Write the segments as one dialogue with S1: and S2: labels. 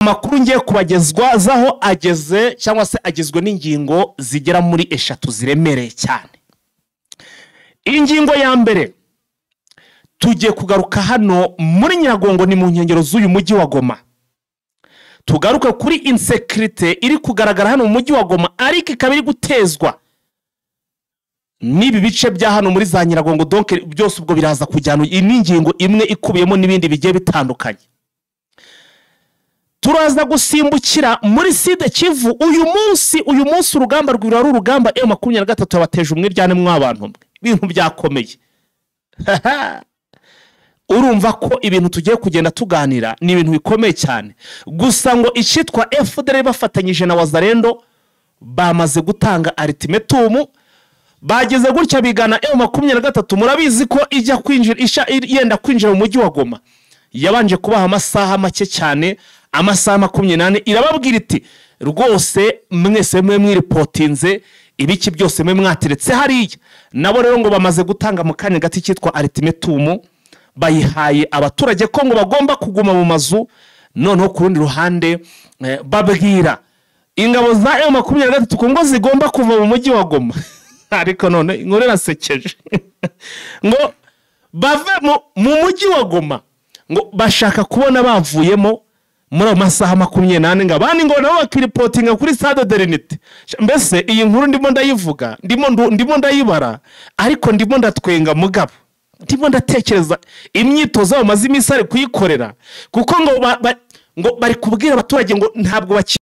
S1: makuru ngiye kubagezwa zaho ageze cyangwa se agizwe n'ingingo zigera muri 3 ziremereye cyane. Ingingo ya mbere tugiye kugaruka hano muri Nyiragongo ni mu nkengero z'uyu mujyi wa Goma. Tugaruka kuri insecurity iri kugaragara hano mu mujyi wa Goma ariko ikabiri gutezwa nibi bice bya hano muri za Nyiragongo, donc byose ubwo biraza kujyana ingingo imwe ikubiyemo n'ibindi bigiye bitandukanye. Turaza gusimbukira muri Sud Kivu uyu munsi urugamba rwira urugamba M23 yabateje umwiryane mw'abantu ibintu byakomeye. Urumva ko ibintu tugiye kugenda tuganira ni ibintu bikomeye cyane. Gusa ngo icyitwa FDL bafatanyije na Wazalendo bamaze gutanga ultimatum, bageze gutya bigana M23. Murabizi ko ijya kwinjira yenda kwinjira mu mujyi wa Goma yabanje kubaha amasaha make cyane, amasaha 28 irababwira iti rwose mwese mwiripotinze ibiki byose mwateretse hariya. Nabo rero ngo bamaze gutanga mu kanya gati cyitwa ultimatum, bayihaye abaturage ko ngo bagomba kuguma mu mazu. Noneho ku rundi ruhande babwira ingabo za M23 ko ngo zigomba kuva mu mujyi wa Goma. Ariko none inkuru irasekeje ngo bave mu mujyi wa Goma, ngo bashaka kubona bavuyemo muri amasaha 28 ngo abandi ngo nabo bakiripotinga kuri Stade de l'Unité. Mbese iyi nkuru ndimo ndayivuga, ndimo ndayibara, ariko ndimo ndatwenga mugabo, ndimo ndatekereza imyitozo bamaze iminsi ari kuyikorera, kuko ngo bari kubwira abaturage ngo ntabwo bakiri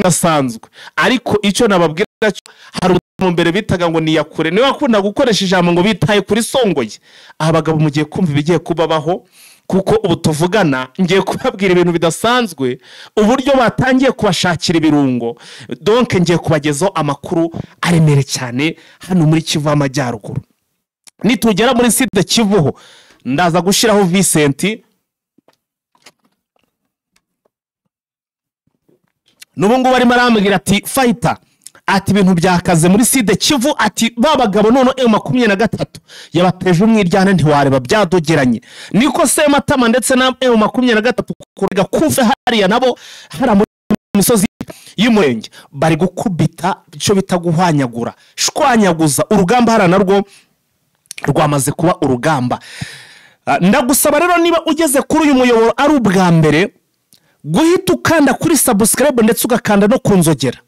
S1: nasanzwe. Ariko icyo nababwira hari mbere bitaga ngo niyakure, niba akunda gukoresha ijambo ngo bitaye kuri Songoye. Abagabo mugiye kumva ibigiye kubabaho, kuko ubu tuvugana ngiye kubabwira ibintu bidasanzwe, uburyo batangiye kubashakira ibirungo. Donc ngiye kubagezaho amakuru aremere cyane hano muri Kivu Amajyaruguru. Nitugera muri Sud Kivu ndaza gushiraho Vincent. Nubungu bari marambwira ati fighter ati ibintu byakaze muri Sud Kivu, ati babagabo none M23 yabateje umwiryane ntiwareba byadogeranye. Niko Sematama ndetse na M23 kurega kufe hariya nabo hara muri misozi y'umurenge bari gukubita cyo bita guhwanyagura shwanyaguza urugamba hara narwo rwamaze kuba urugamba. Ndagusaba rero niba ugeze kuri uyu muyoboro ari ubwa mbere guhita ukanda kuri subscribe ndetse ugakanda no kunzogera,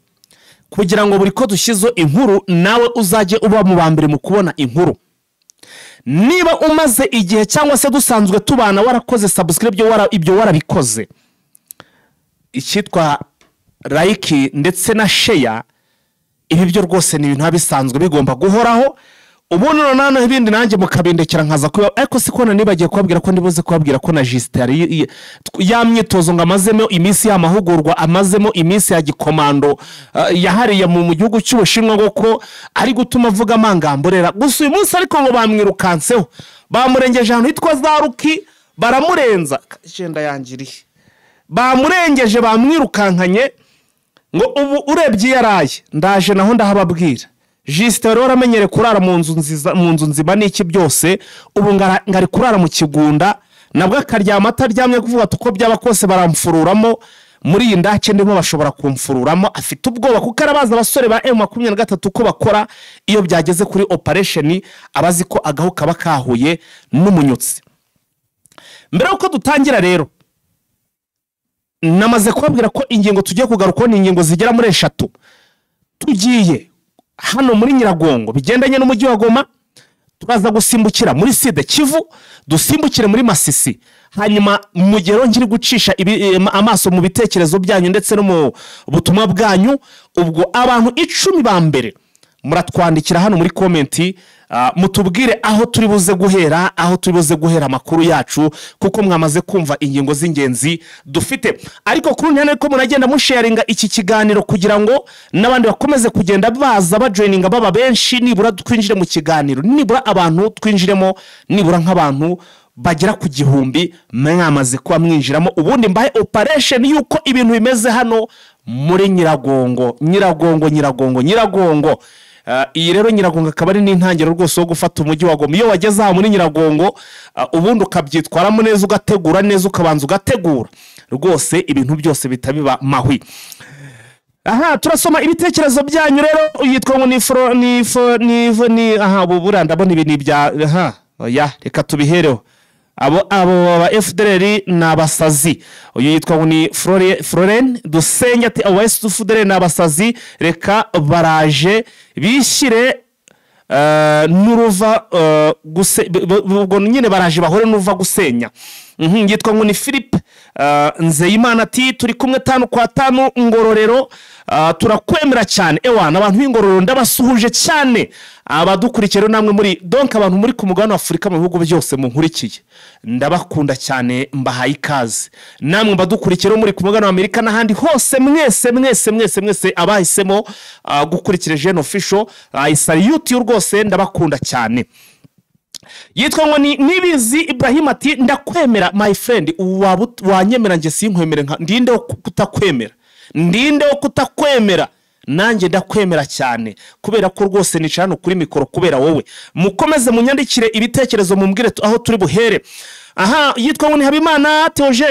S1: kugira ngo buri ko dushyizo inkuru nawe uzajye uba mu bambere mu kubona inkuru. Niba umaze igihe cyangwa se dusanzwe tubana warakoze subscribe ibyo warabikoze, icyitwa like ndetse na share, ibi byo rwose ni ibintu bisanzwe bigomba guhoraho. Ubundi none ibindi nanjye mukabindekera nkaza kuba, ariko sikona nibagiye kubabwira ko ndibuze kubabwira ko na Justari yamyitozo ngo amazemo iminsi y'amahugurwa, amazemo iminsi ya gikomando yahariye mu gihugu cy'Ubushinwa, ngo ko ari gutuma avuga amangamburera. Gusa uyu munsi ariko ngo bamwirukanseho, bamurengeje ahantu hitwa za Ruki, baramurenza agenda yangiriye, bamurengeje bamwirukankanye ngo ubu urebye yaraye. Ndaje naho ndahababwira Justero waramenyere kurara mu nzu nziba n'iki byose, ubu ngari kurara mu kigunda, nabwo akaryama ataryamye kuvuga tuko byaba kose baramfururamo. Muri iyi ndake ndimo bashobora kumfururamo, afite ubwoba kuko arabaza abasore ba M23 ko bakora iyo byageze kuri operation, abazi ko agaho kaba kahuye n'umunyutsi. Mbere uko dutangira rero namaze kubabwira ko ingingo tugiye kugaruka ni ingingo zigera muri 3. Tugiye hano muri Nyiragongo bigendanye n'umujyi wa Goma, turaza gusimbukira muri Sud Kivu, dusimbukire muri Masisi, hanyuma mugero ngiri gucisha amaso mu bitekerezo byanyu ndetse no mu butumwa bwanyu. Ubwo abantu 10 ba mbere muratwandikira hano muri comment, mutubwire aho turi buze guhera amakuru yacu, kuko mwamaze kumva ingingo z'ingenzi dufite. Ariko kuri ntane ko munagenda musharinga iki kiganiro kugira ngo nabandi bakomeze kugenda baza bajoininga baba benshi, nibura twinjire mu kiganiro, nibura abantu twinjiremo, nibura nk'abantu bagera ku 1000 mwamaze kuba mwinjiramo. Ubundi mbahe operation yuko ibintu bimeze hano muri Nyiragongo. iyi rero Nyiragongo akaba ari n'intangiriro rwose wo gufata umujyi wa Goma. Iyo wageze aha muri Nyiragongo ubundi ukabyitwaramo neza, ugategura neza, ukabanza ugategura rwose ibintu byose bitabiba mahwi. Aha turasoma ibitekerezo byanyu rero. Yitwa ngo ni bubura ndabona ibintu bya oya reka tubihereho. Abo ba FDLR nabasazi. Uyu yitwa ngo ni Florent Dusenya ati abo FDLR nabasazi, reka baraje bishyire nuruva ubwo nyine baraje bahore nuva gusenya. Yitwa ngo ni Philippe Nzeyimana ati turi kumwe 5 kwa 5 Ngororero, turakwemera cyane ewana abantu b'Ingororero ndabasuhuje cyane. Abadukurikira namwe muri donc abantu muri ku mugabane wa Afurika mu bihugu byose mu nkurikiye ndabakunda cyane, mbahaye ikaze. Namwe badukurikira muri ku mugabane wa Amerika n'ahandi hose mwese abahisemo gukurikira Jeune Official, salute rwose ndabakunda cyane. Yitwa ngo ni Nibizi Ibrahim ati ndakwemera my friend, wanyemera nge sinkwemere ndinde wo kutakwemera nanjye ndakwemera cyane kubera ko rwose nica hano kuri mikoro kubera wowe. Mukomeze munyandikire ibitekerezo mumbwire aho turi buhere. Aha yitwa ngo ni Habimana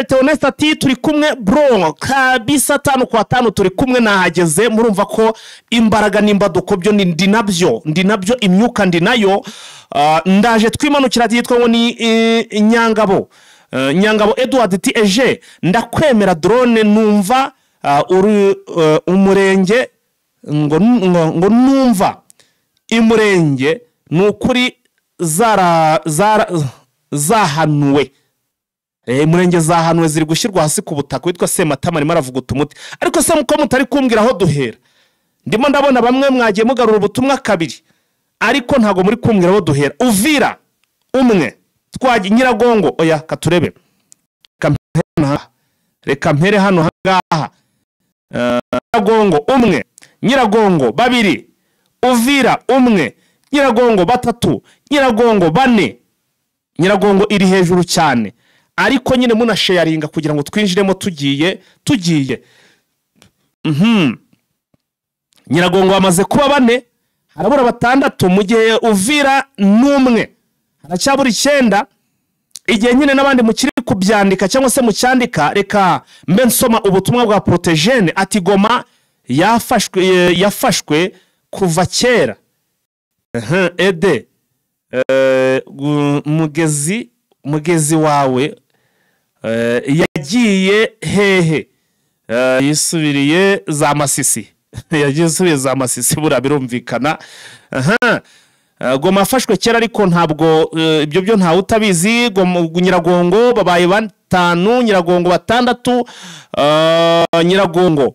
S1: Theoneste ati turi kumwe bro kabisa 5 kwa 5 turi kumwe nahageze. Murumva ko imbaraga n'imbaduko byo ndi nabyo imyuka ndi nayo. Ndaje twimanukira ati yitwa ngo ni Nyangabo Edward ati eje ndakwemera drone numva uri umurenge ngo numva imurenge nukuri zahanuwe. Murenge zahanuwe ziri gushyirwa hasi ku butaka. Witwa Sematama arimo aravuga utumuti, ariko se muko mutari kumbwira aho duhera. Ndimo ndabona bamwe mwagiye mugarura ubutumwa kabiri ariko ntago muri kumbwira aho duhera. Uvira umwe, twagiye Nyiragongo oya katurebe reka mpere hano hangaha. Nyiragongo umwe, Nyiragongo babiri, Uvira umwe, Nyiragongo batatu, Nyiragongo bane. Nyiragongo iri hejuru cyane ariko nyine munasharinga kugira ngo twinjiremo tugiye. Nyiragongo bamaze kuba bane, harabura batandatu mu gihe Uvira n'umwe, haracyabura 9. Igihe nyine nabandi mukiri kubyandika cyangwa se mucyandika, reka mbe nsoma ubutumwa bwa Protégène ati Goma yafashwe kuva kera. Ede mugezi wawe yagiye hehe? Yisubiriye za Masisi. Yagiye za Masisi bura birumvikana. Goma afashwe kera ariko ntabwo ibyo byo nta utabizi. Nyiragongo babaye 5, Nyiragongo 6, Nyiragongo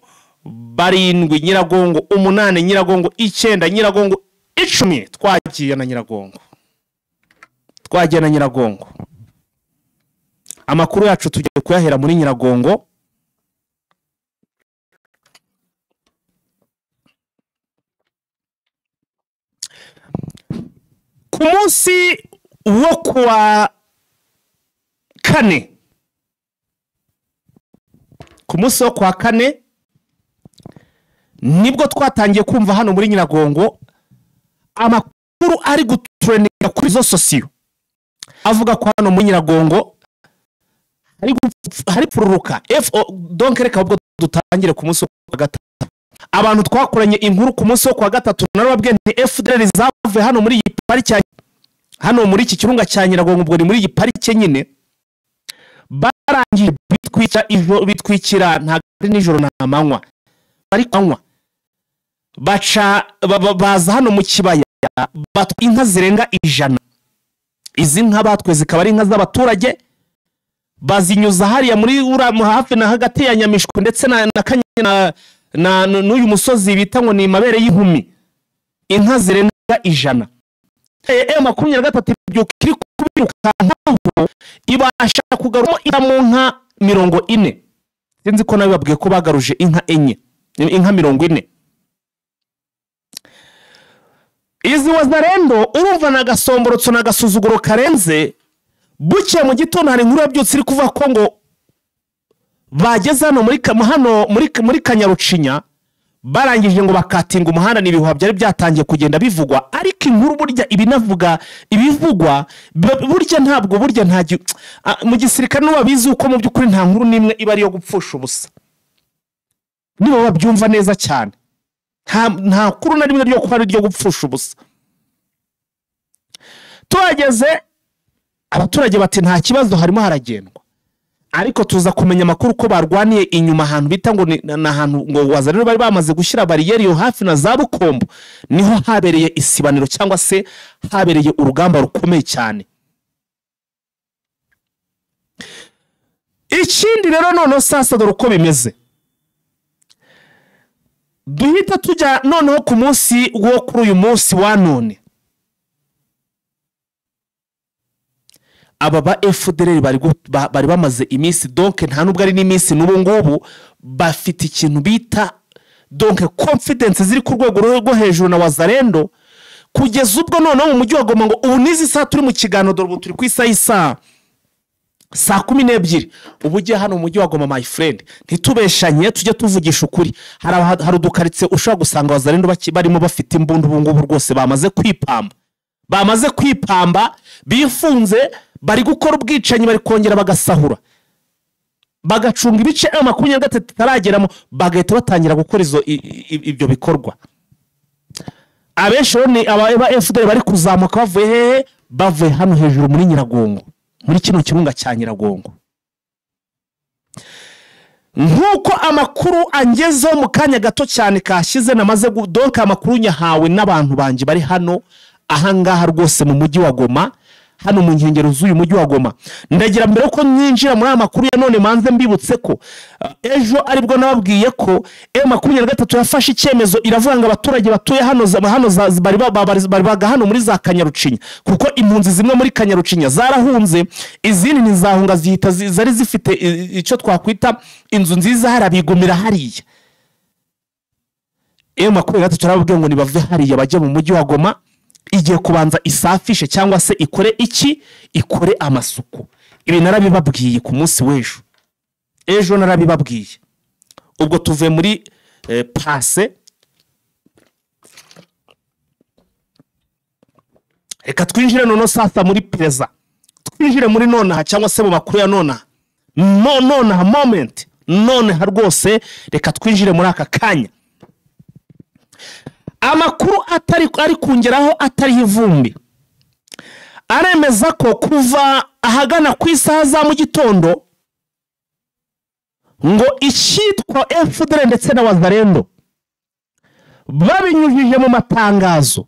S1: 7, Nyiragongo 8, Nyiragongo 9, Nyiragongo 10. Twagiye na Nyiragongo. Amakuru yacu tugiye kuyahera muri Nyiragongo. Ku munsi wo kuwa kane nibwo twatangiye kumva hano muri Nyiragongo amakuru ari gutrendinga kuri zo sosiyo avuga ko hano muri Nyiragongo hari pururuka donc reka ubwo dutangire ku munsi wa gatatu. Abantu twakoranye inkuru ku munsi wa gatatu narababwiye nti FDLR zavuye hano muri iyi parike, hano muri iki kirunga cya Nyiragongo, ubwo ni muri iyi parike nyine. Barangije bitwikira nta nijoro na manywa, bari kwanywa baza hano mu kibaya inka zirenga 100. Izi nka batwe zikaba ari inka z'abaturage, bazinyuza hariya muri hafi na hagati ya Nyamishwe ndetse na n'uyu musozi bita ngo ni Mabere y'Inkumi. Inka zirenga 100. Makumyabiri na gatatu byukiri kubirukankaho ibasha kugarura mu nka 40. Sinzi ko nawe babwiye ko bagaruje inka 40. Izi wazarendo urumva na gasomborotso na gasuzuguro karenze. Buke mu gitondo hari inkuru yabyutse iri kuva ko ngo bageze hano muri Kanyarucinya barangije ngo bakatinga umuhanda n'ibihuha byari byatangiye kugenda bivugwa, ariko inkuru burya ibinavuga ibivugwa burya ntabwo burya mu gisirikare n'ubabizi uko mu by'ukuri nta nkuru n'imwe iba ari yo gupfusha ubusa, niba babyumva neza cyane nta kuru na rimwe ryo kuba ari ryo gupfusha ubusa. Tuhageze abaturage bati nta kibazo harimo haragendwa, ariko tuza kumenya amakuru ko barwaniye inyuma ahantu bita ngo n'ahantu ngo Wazalendo bari bamaze gushyira bariyeri yo hafi na za Bukombo, niho habereye isibaniro cyangwa se habereye urugamba rukomeye cyane. Ikindi rero noneho sasa dore uko bimeze, duhita tujya noneho ku munsi wo kuri uyu munsi wa none. Aba ba FDLR bari bamaze iminsi, donc nta nubwo ari n'iminsi n'ubu ngubu bafite ikintu bita donc confidence ziri ku rwego rwo hejuru na Wazalendo, kugeza ubwo noneho mu mujyi wa Goma ngo ubu nizi saa turi mu kiganiro, dore ubu turi ku saa 12 ubu ugiye hano mu mujyi wa Goma my friend, ntitubeshanye tujye tuvugisha ukuri, hari udukaritse ushobora gusanga Wazalendo barimo bafite imbunda ubu ngubu rwose bamaze kwipamba bifunze, bari gukora ubwicanyi, bari kongera bagasahura, bagacunga ibice 23 tarageramo, bagahita batangira gukora ibyo bikorwa. Abenshi ni aba FDL bari kuzamuka bavuye hehe? Bavuye hano hejuru muri Nyiragongo, muri kino kirunga cya Nyiragongo. Nkuko amakuru angezeho mu kanya gato cyane kashize, namaze donc amakuru nyahawe n'abantu banje bari hano ahangaha rwose mu mujyi wa Goma, hano mu nkengero z'uyu mujyi wa Goma. Ndagira mbere ko nyinjira muri amakuru ya none manze mbibutse ko ejo aribwo nababwiye ko M23 yafashe icyemezo, iravuga ngo abaturage batuye hano bari hano muri za Kanyarucinya, kuko impunzi zimwe muri Kanyarucinya zarahunze, izindi ntizahunga, zihita zari zifite icyo twakwita inzu nziza harabigumira hariya. M23 yarababwiye ngo nibave hariya bajye mu mujyi wa Goma, igiye kubanza isafishe cyangwa se ikore amasuku. Ibi narabibabwiye ku munsi w'ejo, ejo narabibabwiye. Ubwo tuve muri passe, reka twinjire noneho sasa muri preza, twinjire muri nonaha cyangwa se mu makuru ya nonaha, nonaha moment, nonaha rwose reka twinjire muri aka kanya. Amakuru ari kungeraho atari ivumbi aremeza ko kuva ahagana ku isaha za mu gitondo ngo icyitwa FDL ndetse na Wazalendo babinyujije mu matangazo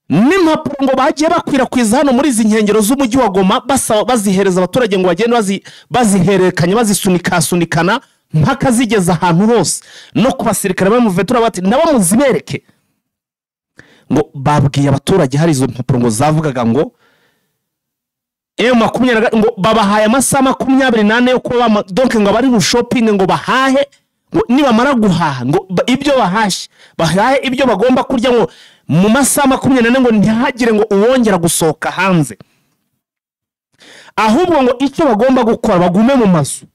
S1: n'impapuro ngo bagiye bakwirakwiza hano muri izi nkengero z'umujyi wa Goma, bazihereza abaturage ngo bagende bazihererekanya, bazisunikana mpaka zigeza ahantu hose, no ku basirikare bamuvetura bati nabo muzibereke. Ngo babwiye abaturage hari izo mpapuro ngo zavugaga ngo ngo babahaye amasaha 24 yo kuba donc ngo bari mu shopping, ngo bahahe, ngo nibamara guhaha ngo ibyo bahahe ibyo bagomba kurya, ngo mu masaha 24 ngo ntihagire ngo uwongera gusohoka hanze, ahubwo ngo icyo bagomba gukora bagume mu mazu,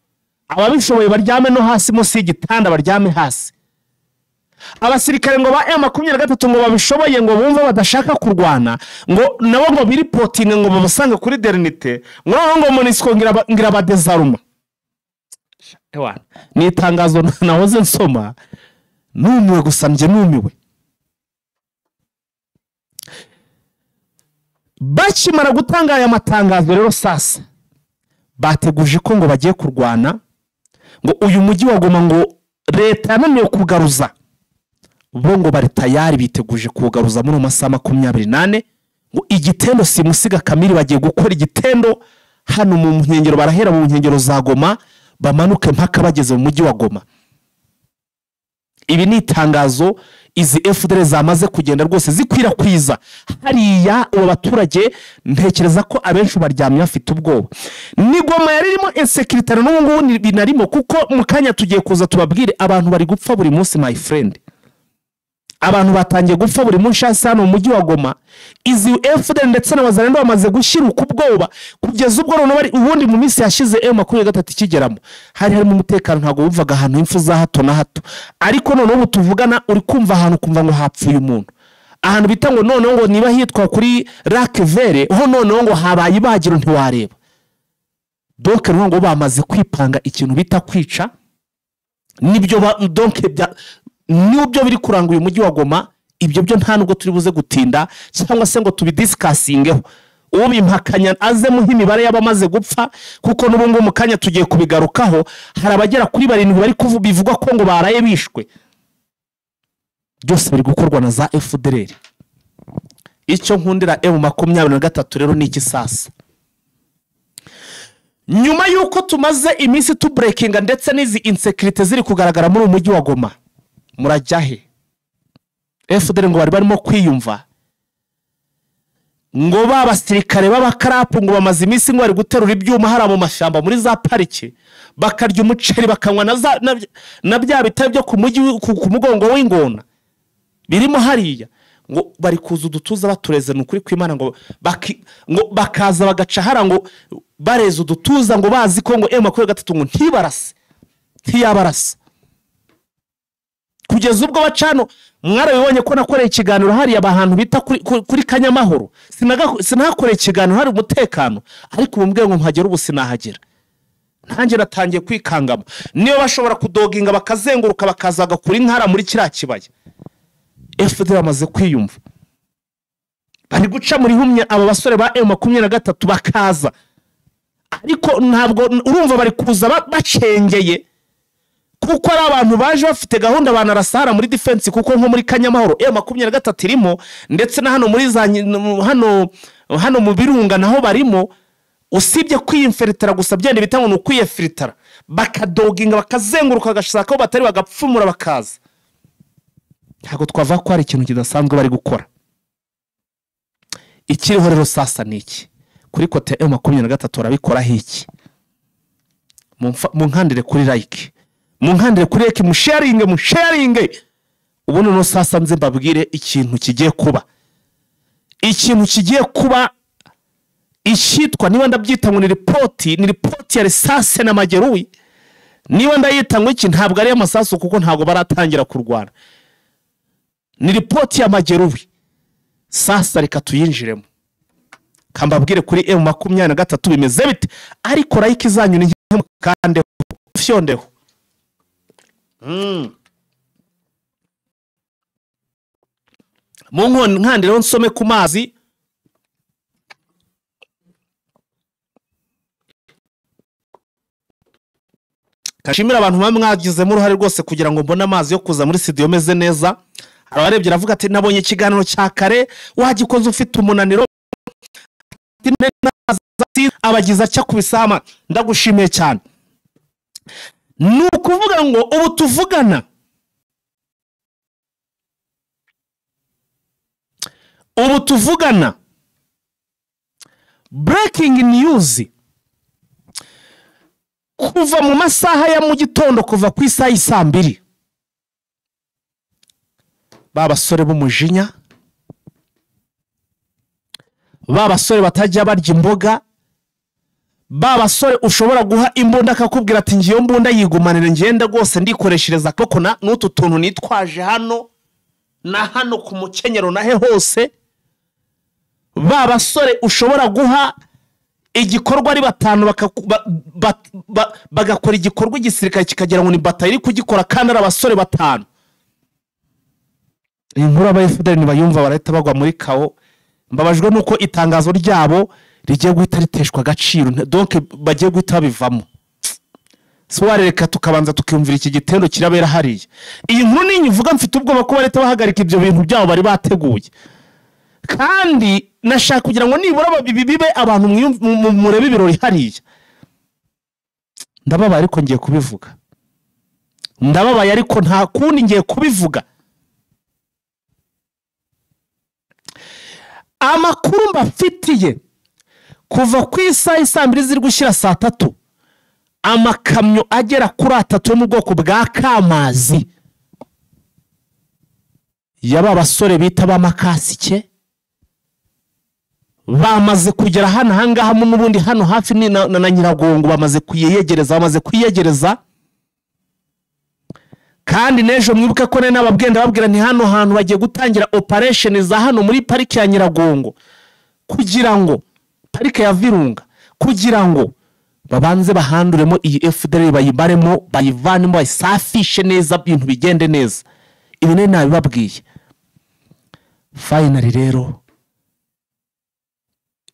S1: ababishoboye baryame no hasi munsi y'igitanda, baryame hasi. Abasirikare ngo ba M23 ngo babishoboye, ngo bumva badashaka kurwana, ngo nabo ngo biripotinge ngo babasange kuri Dernite, ngo Monisco ngira badezaruma. Ewana ni itangazo nahoze nsoma numiwe, gusa nje numiwe. Bakimara gutanga aya matangazo rero sasa bateguje ko ngo bagiye kurwana, ngo uyu mujyi wa Goma ngo leta yananiwe kugaruza, bo ngo bari tayari biteguje kugaruza muri masaha 28, ngo igitendo simusiga Kamili bagiye gukora igitendo hano mu nkengero, barahera mu nkengero za Goma bamanuke mpaka bageze mu mujyi wa Goma. Ibi ni itangazo izi FDL zamaze kugenda rwose zikwirakwiza hariya abaturage. Ntekereza ko abenshi baryamye afite ubwoba. Ni Goma yaririmo insecurity n'ubungu binarimo, kuko mu kanya tugiye kuza tubabwire abantu bari gupfa buri munsi my friend. abantu batangiye gupfa buri munsi hano mu mujyi wa Goma. Izi FDL ndetse na Wazalendo bamaze gushiruka ubwoba kugeza ubwo none bari ubundi mu minsi yashize M23 ikigeramo hari mu umutekano ntago buvaga ahantu impfu za hato na hato, ariko none ubu tuvugana uri kumva ahantu kumva ngo hapfuye umuntu ahantu bita ngo none ngo niba hitwa kuri Lac Vert ho none ngo habaye ibagiro ntiwareba. Donc ngo bamaze kwipanga ikintu bita kwica nibyo donc nubyo biri kuranga uyu mujyi wa Goma. Ibyo byo nta nubwo turi buze gutinda cyangwa se ngo tubidiscussingeho, uwo bimpakanya aze mu imibare y'abamaze gupfa kuko n'ubungu mu kanya tugiye kubigarukaho. Hari abagera kuri 7 bari bivugwa ko ngo baraye bishwe, byose biri gukorwa na za FDL. Icyo nkundira M23 rero ni iki sasa, nyuma yuko tumaze iminsi tu breakinga ndetse n'izi insecurity ziri kugaragara muri umujyi wa Goma, murajyahe FDL ngo bari barimo kwiyumva ngo babasirikare b'abakarapu ngo bamaze iminsi ngo bari guterura ibyuma hari mu mashyamba muri za parike, bakarya umuceri bakanywa na bya bitari byo ku mujyi ku mugongo w'ingona birimo hariya, ngo bari kuza udutuza batureze n'ukuri kw'Imana ngo bakaza bagaca hara ngo bareze udutuza ngo bazi ko ngo M23 ngo ntibarase ntiyabarase. Kugeza ubwo bacano mwarabibonye ko nakoreye ikiganiro hari abahantu bita kuri Kanyamahoro, sinakoreye ikiganiro hari umutekano, ariko ubumbwe ngo mpagera ubu sinahagera. Nanjye natangiye kwikangama niyo bashobora kudoginga bakazenguruka bakazaga kuri nkara muri kiriya kibaya. FDL bamaze kwiyumva bari guca muri humye aba basore ba M23 bakaza, ariko ntabwo urumva bari kuza bacengeye kuko ari abantu baje bafite gahunda banarasara muri defense, kuko nko muri Kanyamahoro M23 irimo ndetse na hano muri hano mu Birunga naho barimo. Usibye kwiyimferitara gusa byende bitango no kwiyefritara bakadoginga bakazenguruka gashaka ko batari bagapfumura bakaza. Ntago twava ko ari ikintu kidasanzwe bari gukora. Ikiriho rero sasa niki kuri kote M23 arabikora hiki, mu nkandire kuri like, mu nkandire kuri like, mu sharing. Ubuno no sasa nze mbabwire ikintu kigiye kuba, ikintu kigiye kuba ishitwa niba ndabyita ngo ni report ya resase na mageruwi. Niba ndayita ngo iki ntabwo ari amasasu kuko ntabwo baratangira kurwana, ni report ya mageruwi. Sasa reka tuyinjiremo kambabwire kuri M23 bimeze bite, ariko like zanyu ni kandi fyondeho. Mu nkandire nsome ku mazi. Kashimira abantu bamwagizemo uruhare rwose kugira ngo mbone amazi yo kuza muri studio meze neza. Abarebye ravuga ati nabonye ikiganiro cya kare wagikoze ufite umunaniro abagiza cya kubisama, ndagushimiye cyane. Nukuvuga ngo ubu tuvugana breaking news kuva mu masaha ya mu gitondo kuva ku isaha y'isambiri. Babasore b'umujinya, babasore batajya barya imboga, babasore ushobora guha imbunda akakubwira ati ngiyo mbunda yigumanire ngenda rwose ndikoreshereza koko n'utu tuntu nitwaje hano na hano ku mukenyero nahe hose. Babasore ushobora guha igikorwa ari batanu bagakora igikorwa igisirikare kikagira ngo ni batari kugikora kandi ari abasore batanu. Inkuru aba FDL nibayumva barahita bagwa muri kao. Mbabajwe nuko itangazo ryabo rigiye guhita riteshwa agaciro, donc bagiye guhita bivamo. Reka tukabanza tukiyumvira iki gitendo kirabera hariya. Iyi nkuru ninyivuga mfite ubwoba ko bareta bahagarika ibyo bintu byabo bari bateguye, kandi nashaka kugira ngo nibura bibe abantu murebe ibirori hariya. Ndababaye ariko ngiye kubivuga, ndababaye ariko nta kundi ngiye kubivuga. Amakuru mbafitiye kuva ku isaha y'isambiri ziri gushyira saa 3, amakamyo agera kuri 3 yo mu bwoko bwa Kamazi yaba basore bita ba makasike bamaze kugera hano hangaha mu nubundi hano hafi na Nyiragongo bamaze kuyegereza kandi nejo mwibuke ko n'ababwenda babwira nti hano hantu bagiye gutangira operation za hano muri parike ya Nyiragongo kugira ngo parike ya Virunga kugira ngo babanze bahanduremo iyi FDL bayibaremo bayivanemo bayisafishe neza ibintu bigende neza ibi nabibabwiye finally rero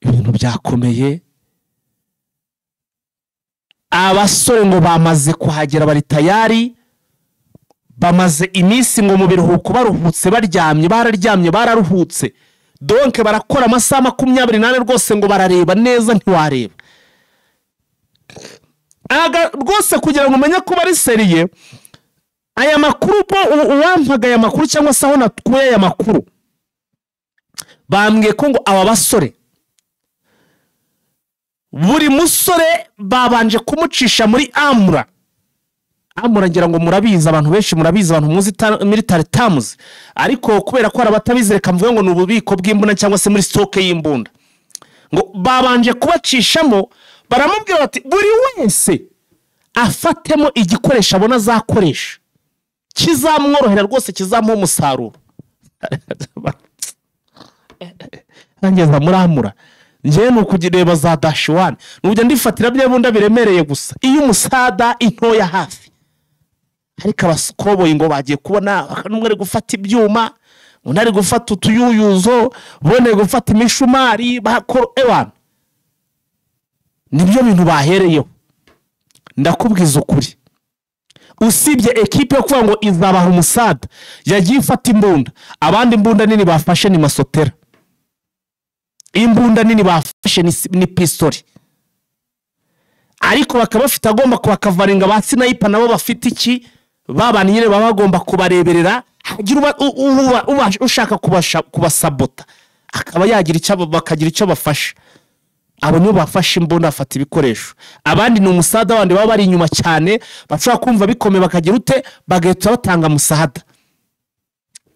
S1: ibintu byakomeye abasore ngo bamaze kuhagera bari tayari bamaze iminsi ngo mu biruhuko baruhutse bararyamye bararuhutse donc barakora amasaha 28 rwose ngo barareba neza ntiwareba rwose kugira ngo umenye ko bari seriye aya makuru uwampaga aya makuru cyangwa se aho natuye aya makuru bambwiye ko ngo aba basore buri musore babanje kumucisha muri amura ngira ngo murabiza abantu benshi murabiza abantu muzi military terms ariko kubera ko arabatabizere kamvuga ngo n'ububiko bw'imbunda cyangwa se muri stock y'imbunda ngo babanje kubacishamo baramubwira bati buri wese afatemo igikoresho abona zakoresha kizamworohera rwose kizamuha umusaruro ngeza muramura nje nukugireba za dash 1 nubyo ndifatira byebunda biremereye gusa iyo umusada intoya hafi ariko abaskoboye ngo bagiye kubona numwe ari gufata ibyuma unari gufata utuyuyuzo bone gufata imishumari bakoro ewana nibyo bintu bahereyeho ndakubwiza ukuri usibye equipe yo kuvuga ngo izabaha umusada yagiye ifata imbunda abandi imbunda nini bafashe ni masotera imbunda nini bafashe ni pistoli ariko bakaba bafite agomba kubakavaringa ba sniper nabo bafite iki babana nyine baba bagomba kubareberera hagira ushaka kubasabota akaba yagira icyo bakagira icyo bafasha abo nibo bafashe imbunda afata ibikoresho abandi ni umusada wandi baba bari inyuma cyane bashaka kumva bikomeye bakagira ute bagahita batanga musahada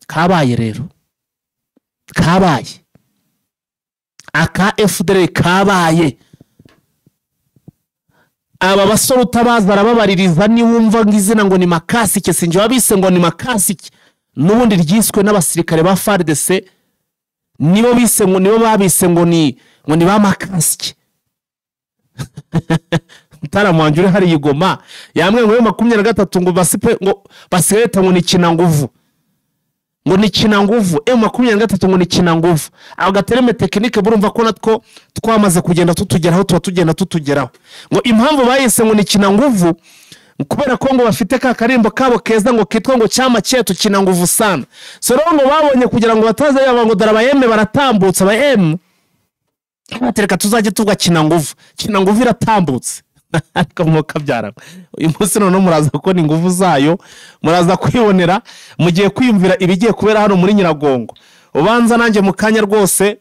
S1: kabaye rero kabaye aka FDL kabaye aba basore utabaza arababaririza ni wumva ngizina ngo ni makasike sinje wabise ngo ni makasike nubundi ryiswe n'abasirikare ba FARDC nibo bise ngo nibo babise ngo ni ba makasike utaramwanjure hari yigoma yamwe ngo 23 ngo basipe ngo basireta ngo ni kinanguvu ngo ni kinanguvu M23 ngo ni kinanguvu agatereme technique burumva ko natwo twamaze kugenda tutugeraho tugenda tutugeraho ngo impamvu bayise ngo ni kinanguvu kubera ko ngo bafite ka karimbo kabo keza ngo kitwa ngo cyama cyetu kinanguvu sana so rero ngo babonye kugira ngo bataze yaba ngo daraba yeme baratambutsa ba M batereka tuzaje tuvuga kinanguvu iratambutse akamuka byara uyu munsi none muraza ko ni nguvu zayo muraza kwibonera mugiye kwiyumvira ibigiye kubera hano muri Nyiragongo ubanza nanjye mukanya rwose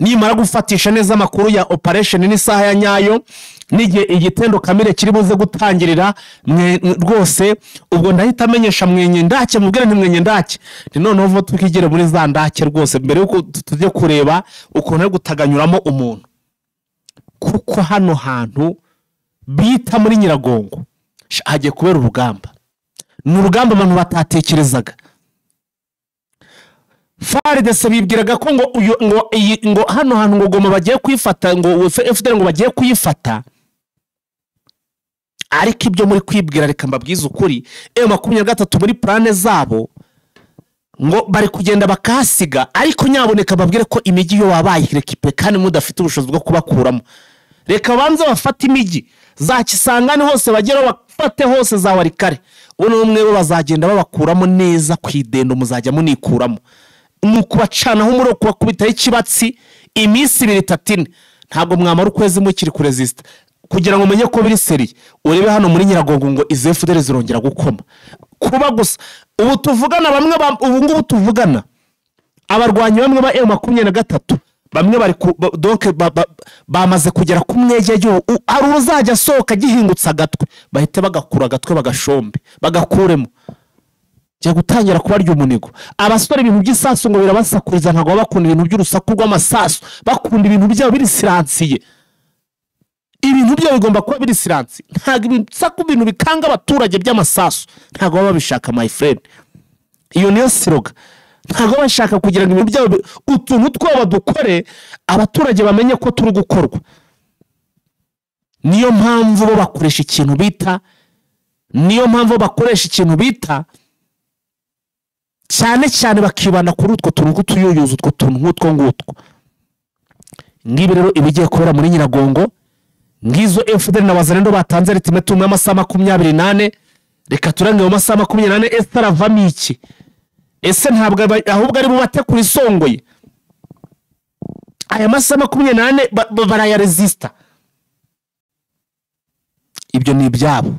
S1: nimara gufatisha neza makuru ya operation n'isaha ya nyayo nige igitendo kamire kiri buze gutangirira rwose ubwo ndahita amenyesha mwenye ndake mubwira ntimwenye ndake none uvo tukigere muri za ndake rwose mbere yuko tujye kureba ukuntu ari gutaganyuramo umuntu kuko hano hantu bita muri Nyiragongo hagiye kubera urugamba n'urugamba abantu batatekerezaga FARDC bibwiraga ko ngo hano hantu ngo Goma bagiye kwifata ngo FDL ngo bagiye kuyifata ariko ibyo muri kwibwira reka mbabwiza ukuri M23 muri plane zabo ngo bari kugenda bakasiga ariko nyaboneka babwire ko imigi yo wabaye rekipe kandi mudafite ubushobozi bwo kubakuramo reka banze bafata imigi za Kisangani hose bagera bafate hose za Warikare uno umwe bo bazagenda babakuramo neza kwidendo muzajya munikuramo mukubacana ho muri kubakubita ikibatsi iminsi 2-3 ntago mwamara ukwezi mukiri ku resist kugira ngo umenye ko biri seri urebe hano muri Nyiragongo ngo ize FDL zirongera gukoma kuba gusa ubu tuvugana bamwe ubu ngubu tuvugana abarwanyi bamwe ba M23 bamwe bari donc bamaze kugera ku mwege ari uzajya sohoka gihingutsa agatwe bahite bagakura agatwe bagashombe bagakuremo cyo gutangira kubarya umunigo. Abasore ibintu by'isasu ngo birabasakuriza ntago bakunda ibintu by'urusaku rw'amasasu, bakunda ibintu byabo biri siransiye. Ibintu byo bigomba kuba biri siransi, ntago ibintu saku ibintu bikanga abaturage by'amasasu ntago baba bishaka my friend. Iyo niyo siroga, ntago bashaka kugira ngo ibintu byabo utuntu twaba dukore abaturage bamenye ko turi gukorwa. Niyo mpamvu bo bakoresha ikintu bita cyane cyane bakibana kuri utwo tuntu tuyuyuza utwo tuntu nk'utwo ngutwo. Ngibi rero ibigiye kubera muri Nyiragongo, ngizo FDL na Wazalendo batanze ultimatum y'amasaha 28. Reka turange mu masaha 28 ese aravamo iki? Ese ntabwo ahubwo ari bubate kuri songoye. Aya masaha 28 baraya resista. Ibyo ni ibyabo.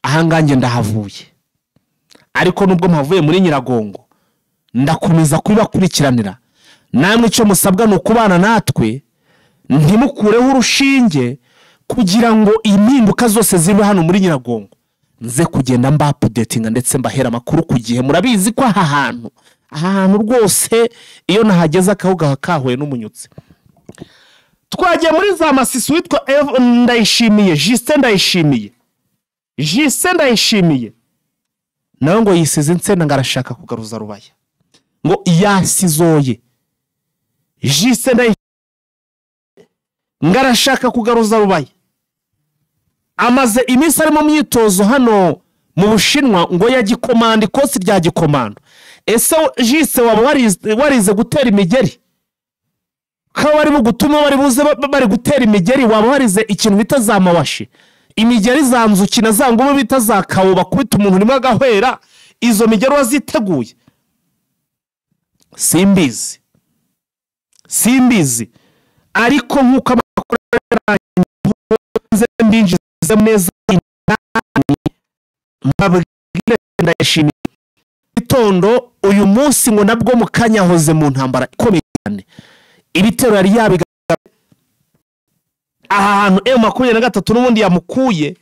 S1: Ahangange ndahavuye. Ariko nubwo mpavuye muri Nyiragongo ndakomeza kubakurikiranira. Namwe icyo musabwa no kubana natwe, ntimukureho urushinge kugira ngo impinduka zose zibe hano muri Nyiragongo nze kugenda mba updating ndetse mbahera amakuru ku gihe. Murabizi ko aha hantu rwose iyo nahageza akahuga kahuye n'umunyutse. Twagiye muri za Masisi witwa Ndayishimiye, Justin Ndayishimiye nawe ngo yisize insena ngarashaka kugaruza Rubaya, ngo yasizoye. Justin Ndayishimiye ngarashaka kugaruza Rubaya amaze iminsi ari mu myitozo hano mu Bushinwa ngo ya gikomando, ikosi rya gikomando. Ese Justin waba warize gutera imigeri? Ko bari gutuma bari buze bari gutera imigeri, waba warize ikintu bita za mawashi, imigeri zanzuki na za ngumu bita za kawo bakubita umuntu rimwe agahwera? Izo migeri waziteguye? Simbizi. Ariko nkuko amakuru mbinjize neza mbabwire Ndayishimiye itondo uyu munsi ngo nabwo mukanyahoze mu ntambara ikomeye cyane. Ibitero yari yabiga ahantu M23 n'ubundi yamukuye.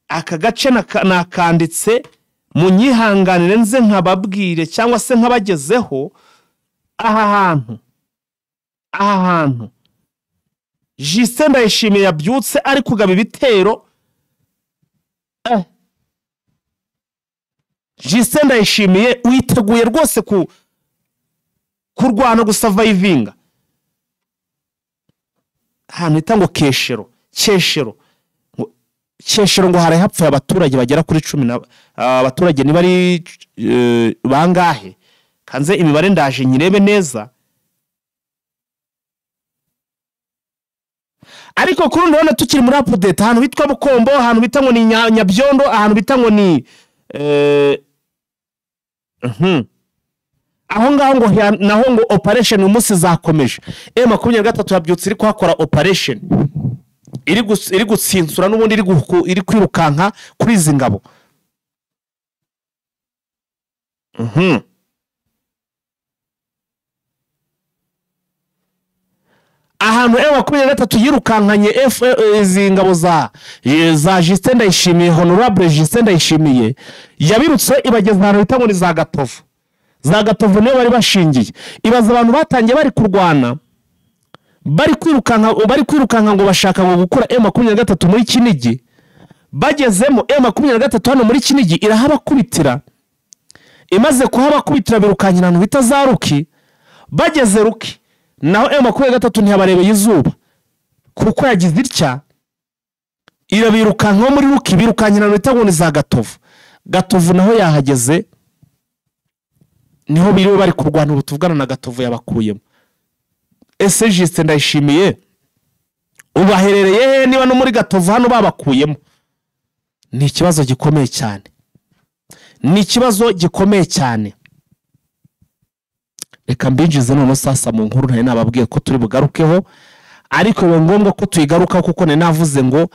S1: Aka gace nakanditse mu nyihanganire nze nkababwire cyangwa se nkabagezeho aha hantu Justin Ndayishimiye yabyutse ari kugaba ibitero. Justin Ndayishimiye witeguye rwose kurwana gusavayivinga ahantu itango Keshero ngo hari hapfuye abaturage bagera kuri 10. Abaturage ni bari bangahe kanze imibare ndaje nyirebe neza. Ariko kuri ndabona tukiri muri update ahantu bitwa Bukombo, ahantu bitango ni Nyabyondo, ahantu bitango ni aho ngaho ngo naho ngo operation umunsi zakomeje. M23 yabyutse iri kuhakora operation iri gutsinsura n'ubundi iri kwirukanka kuri izi ngabo. Ahantu M23 yirukankanye izi ngabo za Justin Ndayishimiye, honorable Justin Ndayishimiye yabirutse ibageza ahantu bitango ni za Gatovu niyo bari bashingiye. Ibaza abantu batangiye bari kurwana, bari kwirukanka ngo bashaka ngo gukora M23 muri Kinigi. Bagezemo M23 hano muri Kinigi irahabakubitira, imaze kuhabakubitira birukanyina ahantu bita za Ruki. Bageze Ruki naho M23 ntiyabarebeye izuba kuko yagize itya irabirukanka muri Ruki, birukanyina ahantu bita ngo ni za Gatovu naho yahageze niho biriwe bari kurwana ubutuvugana na Gatovu yabakuyemo. Ese Justin Ndayishimiye ubaherereye niba no muri Gatovu hano babakuyemo? Ni ikibazo gikomeye cyane. Reka mbinjize none sasa mu nkuru ntari nababwiye ko turi bugarukeho, ariko biba ngombwa ko tuyigaruka kuko ne navuze ngo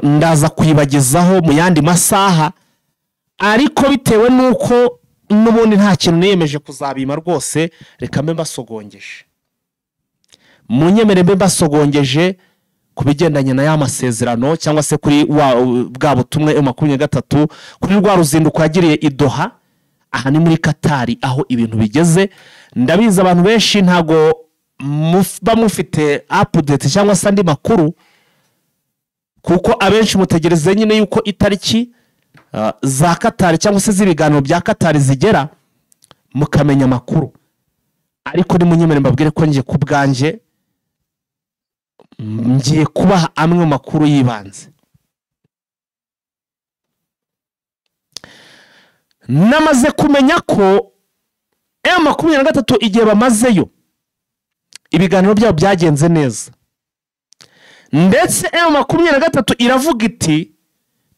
S1: ndaza kuyibagezaho mu yandi masaha. Ariko bitewe nuko n'ubundi nta kintu niyemeje kuzabima rwose, reka mbe mbasogongeje, munyemere mbe mbasogongeje ku bigendanye na ya masezerano cyangwa se kuri bwa butumwa M23, kuri rwa ruzinduko yagiriye i Doha, aha ni muri Katari aho ibintu bigeze. Ndabiza abantu benshi ntago bamufite update cyangwa se andi makuru, kuko abenshi mutegereze nyine yuko itariki za Katari cyangwa se z'ibiganiro bya Katari zigera mukamenya makuru. Ariko ni munyemere mbabwire ko ngiye ku bwanjye ngiye kubaha amwe mu makuru yibanze. Namaze kumenya ko M23 igihe bamazeyo ibiganiro byabo byagenze neza, ndetse M23 iravuga iti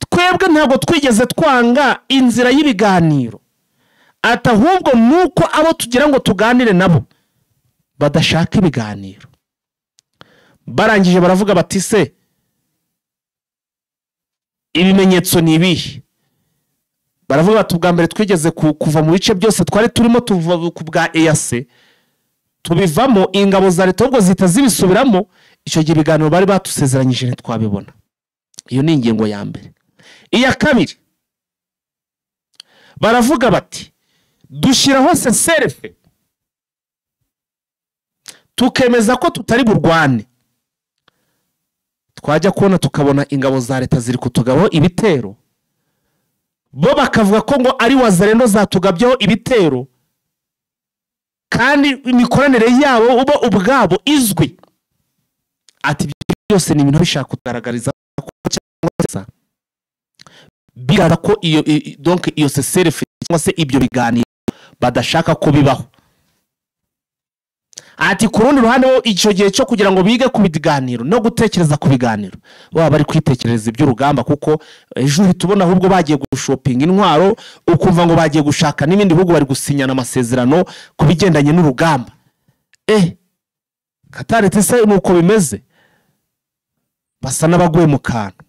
S1: twebwe ntabwo twigeze twanga inzira y'ibiganiro, ati ahubwo nuko abo tugira ngo tuganire nabo badashaka ibiganiro. Barangije baravuga bati se ibimenyetso ni ibihe? Baravuga bati ubwa mbere twigeze kuva mu bice byose twari turimo tuva ku bwa EAC tubivamo, ingabo za leta ubwo zita zibisubiramo, icyo gihe ibiganiro bari batusezeranyije ntitwabibona. Iyo ni ingingo ya mbere. Iya kabiri baravuga bati dushyiraho seserefe tukemeza ko tutari burwane, twajya kubona tukabona ingabo za leta ziri kutugabaho ibitero, bo bakavuga ko ngo ari Wazalendo zatugabyeho ibitero, kandi imikoranire yabo ubwabo izwi. Ati byose ni ibintu bishaka kugaragariza ko cyangwa bigaragara ko iyo seserefe cyangwa se ibyo biganiro badashaka ko bibaho. Ati ku rundi ruhande bo icyo gihe cyo kugira ngo bige ku biganiro no gutekereza ku biganiro, baba bari kwitekereza iby'urugamba, kuko ejo tubona ahubwo bagiye gushopinga intwaro, ukumva ngo bagiye gushaka n'ibindi bihugu bari gusinyana amasezerano ku bigendanye n'urugamba. Katari tese nuko bimeze, basa n'abaguye mu kantu.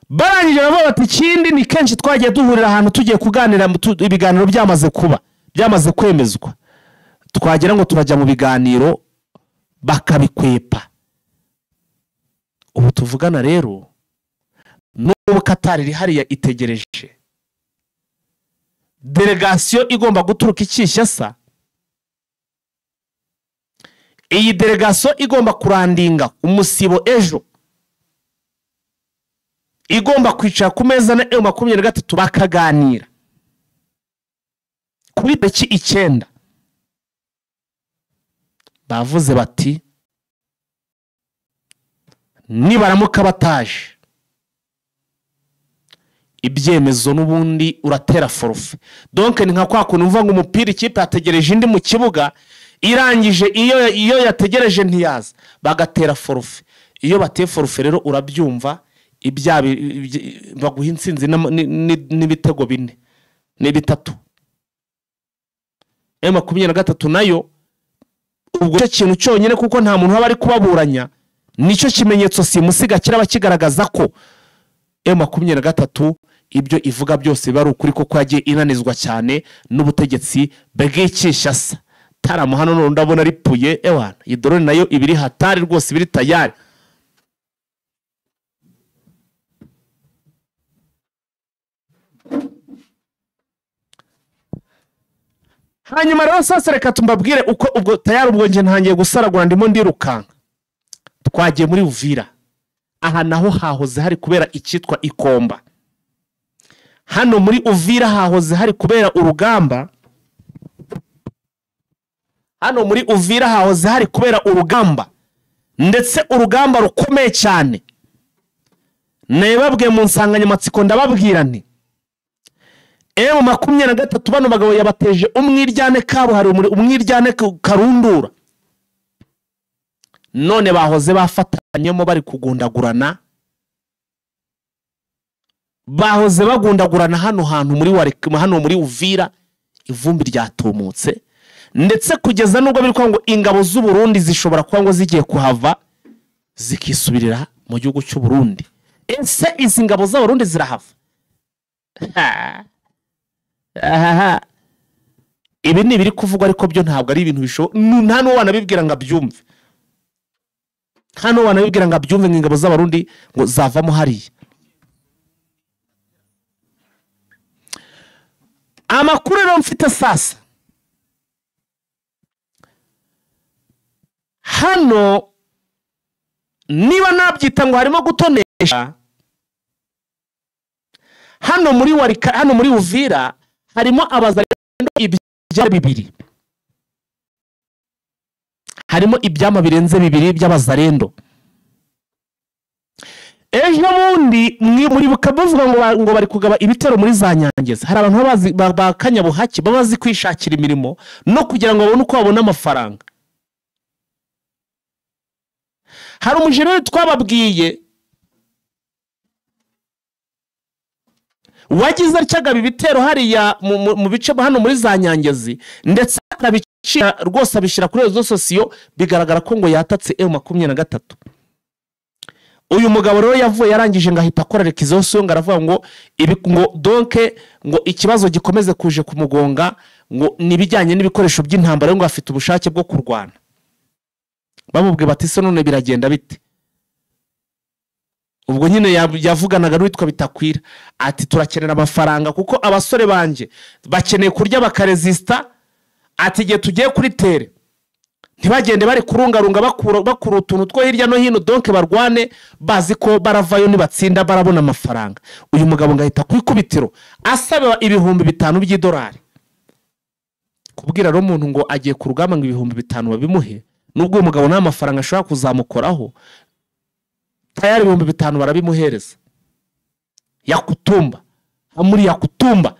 S1: Barangije bavuga bati ikindi ni kenshi twagiye duhurira ahantu tugiye kuganira ibiganiro byamaze kuba, byamaze kwemezwa, twagira ngo turajya mu biganiro bakabikwepa. Ubu tuvugana rero n'ubu Katari iri hariya itegereje delegation igomba guturuka i Kinshasa. Iyi delegation igomba kurandinga umusibo ejo, igomba kwicara ku meza na M23 bakaganira kuri tariki 9. Bavuze bati nibaramuka bataje ibyemezo n'ubundi uratera forfe. Donc ni nka kwa kuntu mva ngo umupira ikipe yategereje indi mu kibuga, irangije iyo yategereje ntiyaza bagatera forfe. Iyo bateye forfe rero urabyumva baguha insinzi n'ibitego 4 n'ibitatu. M23 nayo ubwo cyo kintu cyonyine, kuko nta muntu aba ari kubaburanya, nicyo kimenyetso simusiga kiraba kigaragaza ko M23 ibyo ivuga byose bari ukuri, kuko yagiye inanizwa cyane n'ubutegetsi bw'Kinshasa. Taramu hano none ndabona ripuye ewana, idorone nayo ibiri hatari rwose, ibiri tayari. Hanyuma rero sasa reka tumbabwire uko ubwo tayari ubwo nje ntangiye gusaragura ndimo ndirukanka. Twagiye muri Uvira, aha naho hahoze hari kubera icyitwa Ikomba. Hano muri Uvira hahoze hari kubera urugamba, hano muri Uvira hahoze hari kubera urugamba, ndetse urugamba rukomeye cyane. Nebabwe mu nsanganyamatsiko ndababwira nti M23 bano bagabo yabateje umwiryane kabo, hari umwiryane karundura, none bahoze bafatanyemo bari kugundagurana, bahoze bagundagurana hano hantu muri Uvira. Ivumbi ryatumutse, ndetse kugeza nubwo biri kwa ngo ingabo z'u Burundi zishobora kuba ngo zigiye kuhava zikisubirira mu gihugu cy'u Burundi. Ese izi ngabo z'Abarundi zirahava? aha ibi ni biri kuvugwa ariko byo ntabwo ari ibintu bishoboka nta n'uwo wanabibwira ngo abyumve hano wanabibwira ngo abyumve ngo ingabo z'abarundi ngo zavamo hariya. Amakuru rero mfite sasa hano niba nabyita ngo harimo gutonesha hano muri Uvira harimo abazarendo ibyama bibiri, harimo ibyama birenze bibiri by'abazarendo. Ejo bundi muri bukavuga ngo bari kugaba ibitero muri za Nyangezi. Hari abantu bakanyabuhake babazi kwishakira imirimo no kugira ngo babone uko babona amafaranga. Hari umujenerali twababwiye wagize acyagaba ibitero hariya mu bice hano muri za Nyangezi ndetse akabicira rwose abishira kuri rezo sosiyo bigaragara ko ngo yatatse M23. Uyu mugabo rero yavuye yarangije ngahita akora rekizoso ngo aravuga ngo donc ngo ikibazo gikomeze kuje kumugonga ngo nibijyanye n'ibikoresho by'intambara ngo afite ubushake bwo kurwana. Bamubwiye bati se none biragenda bite? Ubwo nyine yavuganaga n'uwitwa Bitakwira ati turakenera amafaranga kuko abasore banje bakeneye kurya bakaresista, ati igihe tugiye kuri tere ntibagende bari kurungarunga bakura utuntu two hirya no hino donc barwane bazi ko baravayo nibatsinda barabona amafaranga. Uyu mugabo ngahita kwikubitiro asaba ibihumbi 5 by'idolari kubwira ro umuntu ngo agiye ku rugamba ngo ibihumbi 5 babimuhe, nubwo uyu mugabo nta mafaranga ashobora kuzamukoraho tayari ibihumbi 5 barabimuhereza. Yakutumba muri Yakutumba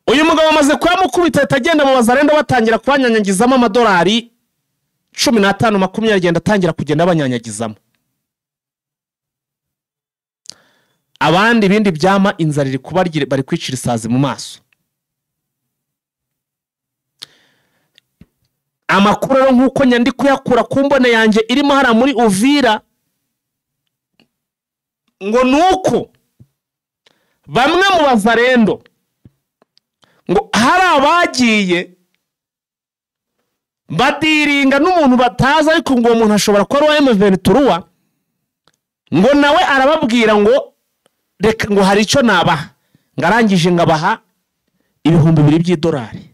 S1: uyu mugabo amaze kwamukubita atagenda mu bazarendo batangira kwanyanyagizamo amadolari 15 agenda atangira kugenda abanyanyagizamo. Abandi bindi byama inzara iri kubarya bari kwicira isazi mu maso. Amakuru rero nkuko nyandi kuyakura ku mbone yanje irimo hara muri Uvira ngo nuko bamwe mu bazarendo ngo hari abagiye badiringa n'umuntu bataza ariko ngo umuntu ashobora ko ari M23 ngo nawe arababwira ngo reka ngo hari ico nabaha ngarangije ngabaha ibihumbi 2 by'idolari.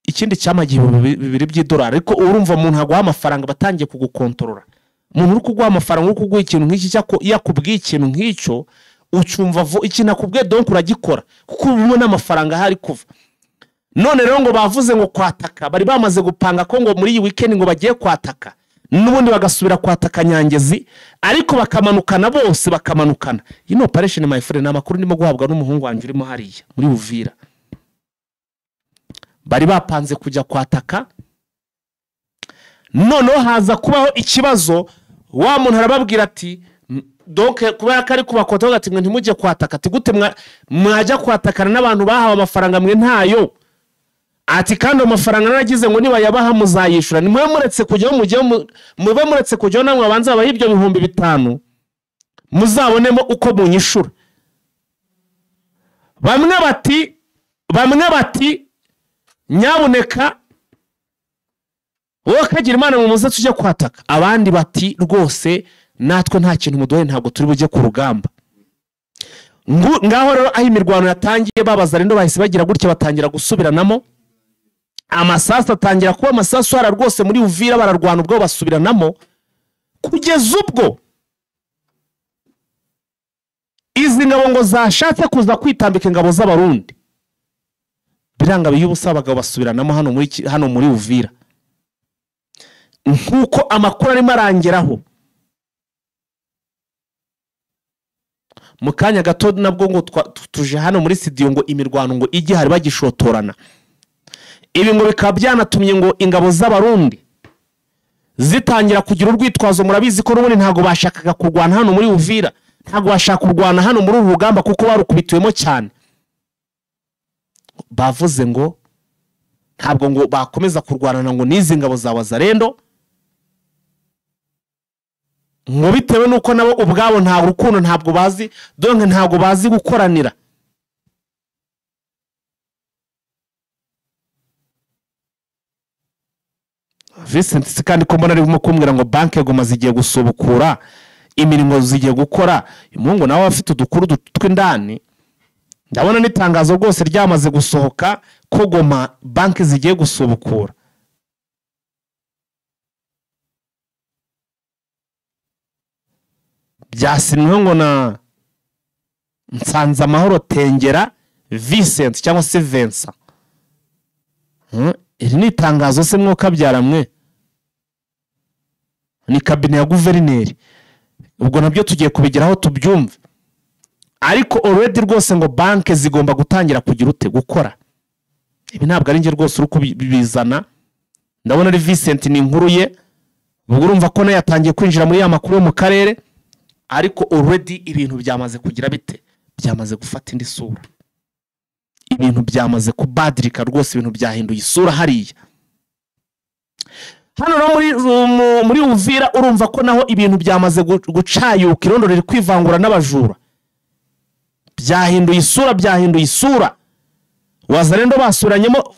S1: Ikindi cyamagiye 2 by'idolari ariko urumva umuntu aguha amafaranga batangiye kugukontorora. Umuntu uri kuguha amafaranga uri kuguha ikintu nk'iki cyako yakubwiye ikintu nk'icyo ucumva ikintu akubwiye donc uragikora kuko ubumwe n'amafaranga hari kuva. None rero ngo bavuze ngo kwataka bari bamaze gupanga ko ngo muri iyi weekend ngo bagiye kwataka n'ubundi bagasubira kwataka Nyangezi ariko bakamanukana bose bakamanukana. Ino operation my friend n'amakuru ndimo guhabwa n'umuhungu wanje urimo hariya muri Uvira. Bari bapanze kujya kwataka none haza kubaho ikibazo wa muntu arababwira ati donc kuba kari kubakota bagati mwe ntimujye kwataka ati gute mwajya kwatakana n'abantu bahawe amafaranga mwe ntayo, ati kandi amafaranga naragize ngo niba yabaha muzayishura ni mwe muretse kujya mube muretse kujya namwe abanza abaha ibyo bihumbi 5 muzabonemo uko munyishura. Bamwe bati nyabuneka wowe kagira Imana mu muze tujye kwataka. Abandi bati rwose natwe nta kintu mudoye ntabwo turi bujye ku rugamba. Ngaho rero aho imirwano yatangiye babazarendo bahise bagira gutya batangira gusubiranamo. Amasasu atangira kuba amasasu ara rwose muri Uvira bararwana ubwo basubiranamo kugeza ubwo izi ngabo ngo zashatse kuza kwitambika ingabo z'abarundi biranga biyubusa abagabo basubiranamo hano muri Uvira. Nkuko amakuru arimo arangeraho mu kanya gato nabwo ngo tuje hano muri studio ngo imirwano ngo igihari bagishotorana. Ibi ngo bikaba byanatumye ngo ingabo z'abarundi zitangira kugira urwitwazo. Murabizi ko n'ubundi ntago bashakaga kurwana hano muri Uvira, ntago bashaka kurwana hano muri uru rugamba kuko barukubitwemo cyane. Bavuze ngo ntabwo ngo bakomeza kurwana ngo nizi ngabo za Wazarendo ngo bitewe nuko nabo ubwabo nta rukundo ntabwo bazi donke ntabwo bazi gukoranira. Vincent kandi ko mbona arimo kumbwira ngo banke Goma zigiye gusubukura imirimo zigiye gukora, imungu nawe afite udukuru tw'indani. Ndabona n'itangazo rwose ryamaze gusohoka ko Goma banke zigiye gusubukura. Byasinwe ngo na Nsanzamahoro Tengera Vincent cyangwa se Vincent. Iri ni itangazo se mwoka byaramwe, ni kabine ya guverineri. Ubwo nabyo tugiye kubigeraho tubyumve, ariko already rwose ngo banke zigomba gutangira kugira ute gukora. Ibi ntabwo ari nge rwose uruko bibizana. Ndabona ari Vincent ni inkuru ye, ubwo urumva ko nayo yatangiye kwinjira muri ya makuru yo mu karere, ariko already ibintu byamaze kugira bite, byamaze gufata indi sura. Ibintu byamaze kubadirika rwose, ibintu byahinduye isura hariya. Hano no muri Uvira urumva ko naho ibintu byamaze gucayuka, irondo riri kwivangura n'abajura. Byahinduye isura. Wazarendo basuranyemo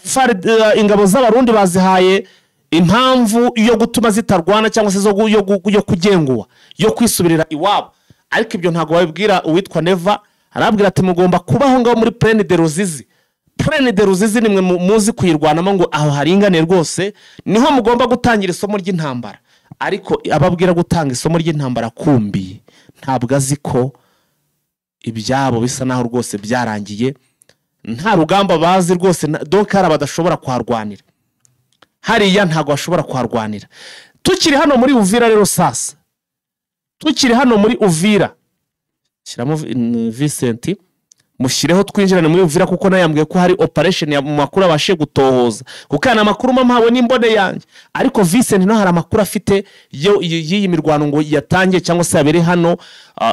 S1: ingabo z'abarundi bazihaye impamvu yo gutuma zitarwana cyangwa se yo kugenguwa, yo kwisubirira iwabo. Ariko ibyo ntago babibwira uwitwa Neva, arabwira ati mugomba kubaho ngaho muri Plaine de Ruzizi. Plaine de Ruzizi nimwe muzi kuyirwanamo ngo aho haringane rwose, niho mugomba gutangira isomo ry'intambara. Ariko ababwira gutanga isomo ry'intambara kumbi ntabwo azi ko ibyabo bisa naho rwose byarangiye, nta rugamba bazi rwose, donc hari abadashobora kwarwanira hariya, ntago bashobora kwarwanira. Tukiri hano muri Uvira rero sasa, tukiri hano muri Uvira, shyiramo Vincent mushireho twinjirane muri Uvira, kuko nayambwiye ko hari operation ya makuru abashe gutohoza, kuko ana makuru mpawe n'imbone yanjye. Ariko Vincent no hari amakuru afite yiyi mirwano ngo yatangiye cyangwa se yabere hano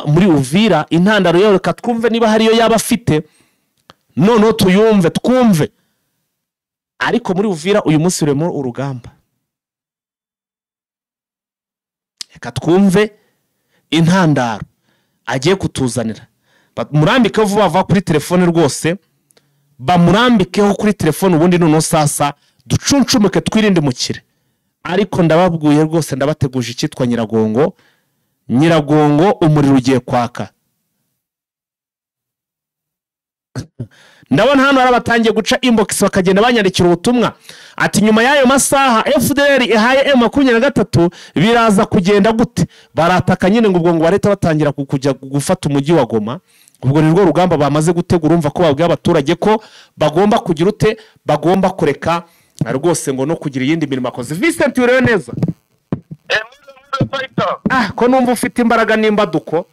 S1: muri Uvira. Intandaro yo reka twumve niba hariyo yaba afite, none tuyumve twumve. Ariko muri Uvira uyu munsi uremo urugamba, reka twumve intandaro agiye kutuzanira. Murambike vuba bava kuri telefone rwose, bamurambikeho kuri telefone, ubundi none sasa ducuncumuke twirinde mukire. Ariko ndababwiye rwose, ndabateguje icyitwa Nyiragongo umuriro ugiye kwaka. Ndabona hano arabatangiye guca inbox bakagenda banyandikira ubutumwa ati nyuma y'ayo masaha FDR ihaye M23 biraza kugenda gute. Barataka nyine ngo ubwo ngo bareta batangira kujya gufata umujyi wa Goma. Ubwo ni rwo rugamba bamaze gutegura, urumva ko babwiye abaturage ko bagomba kugira ute, bagomba kureka rwose ngo no kugira iyindi mirimo akoze. Vincent urewe neza? Ko numva ufite imbaraga n'imbaduko.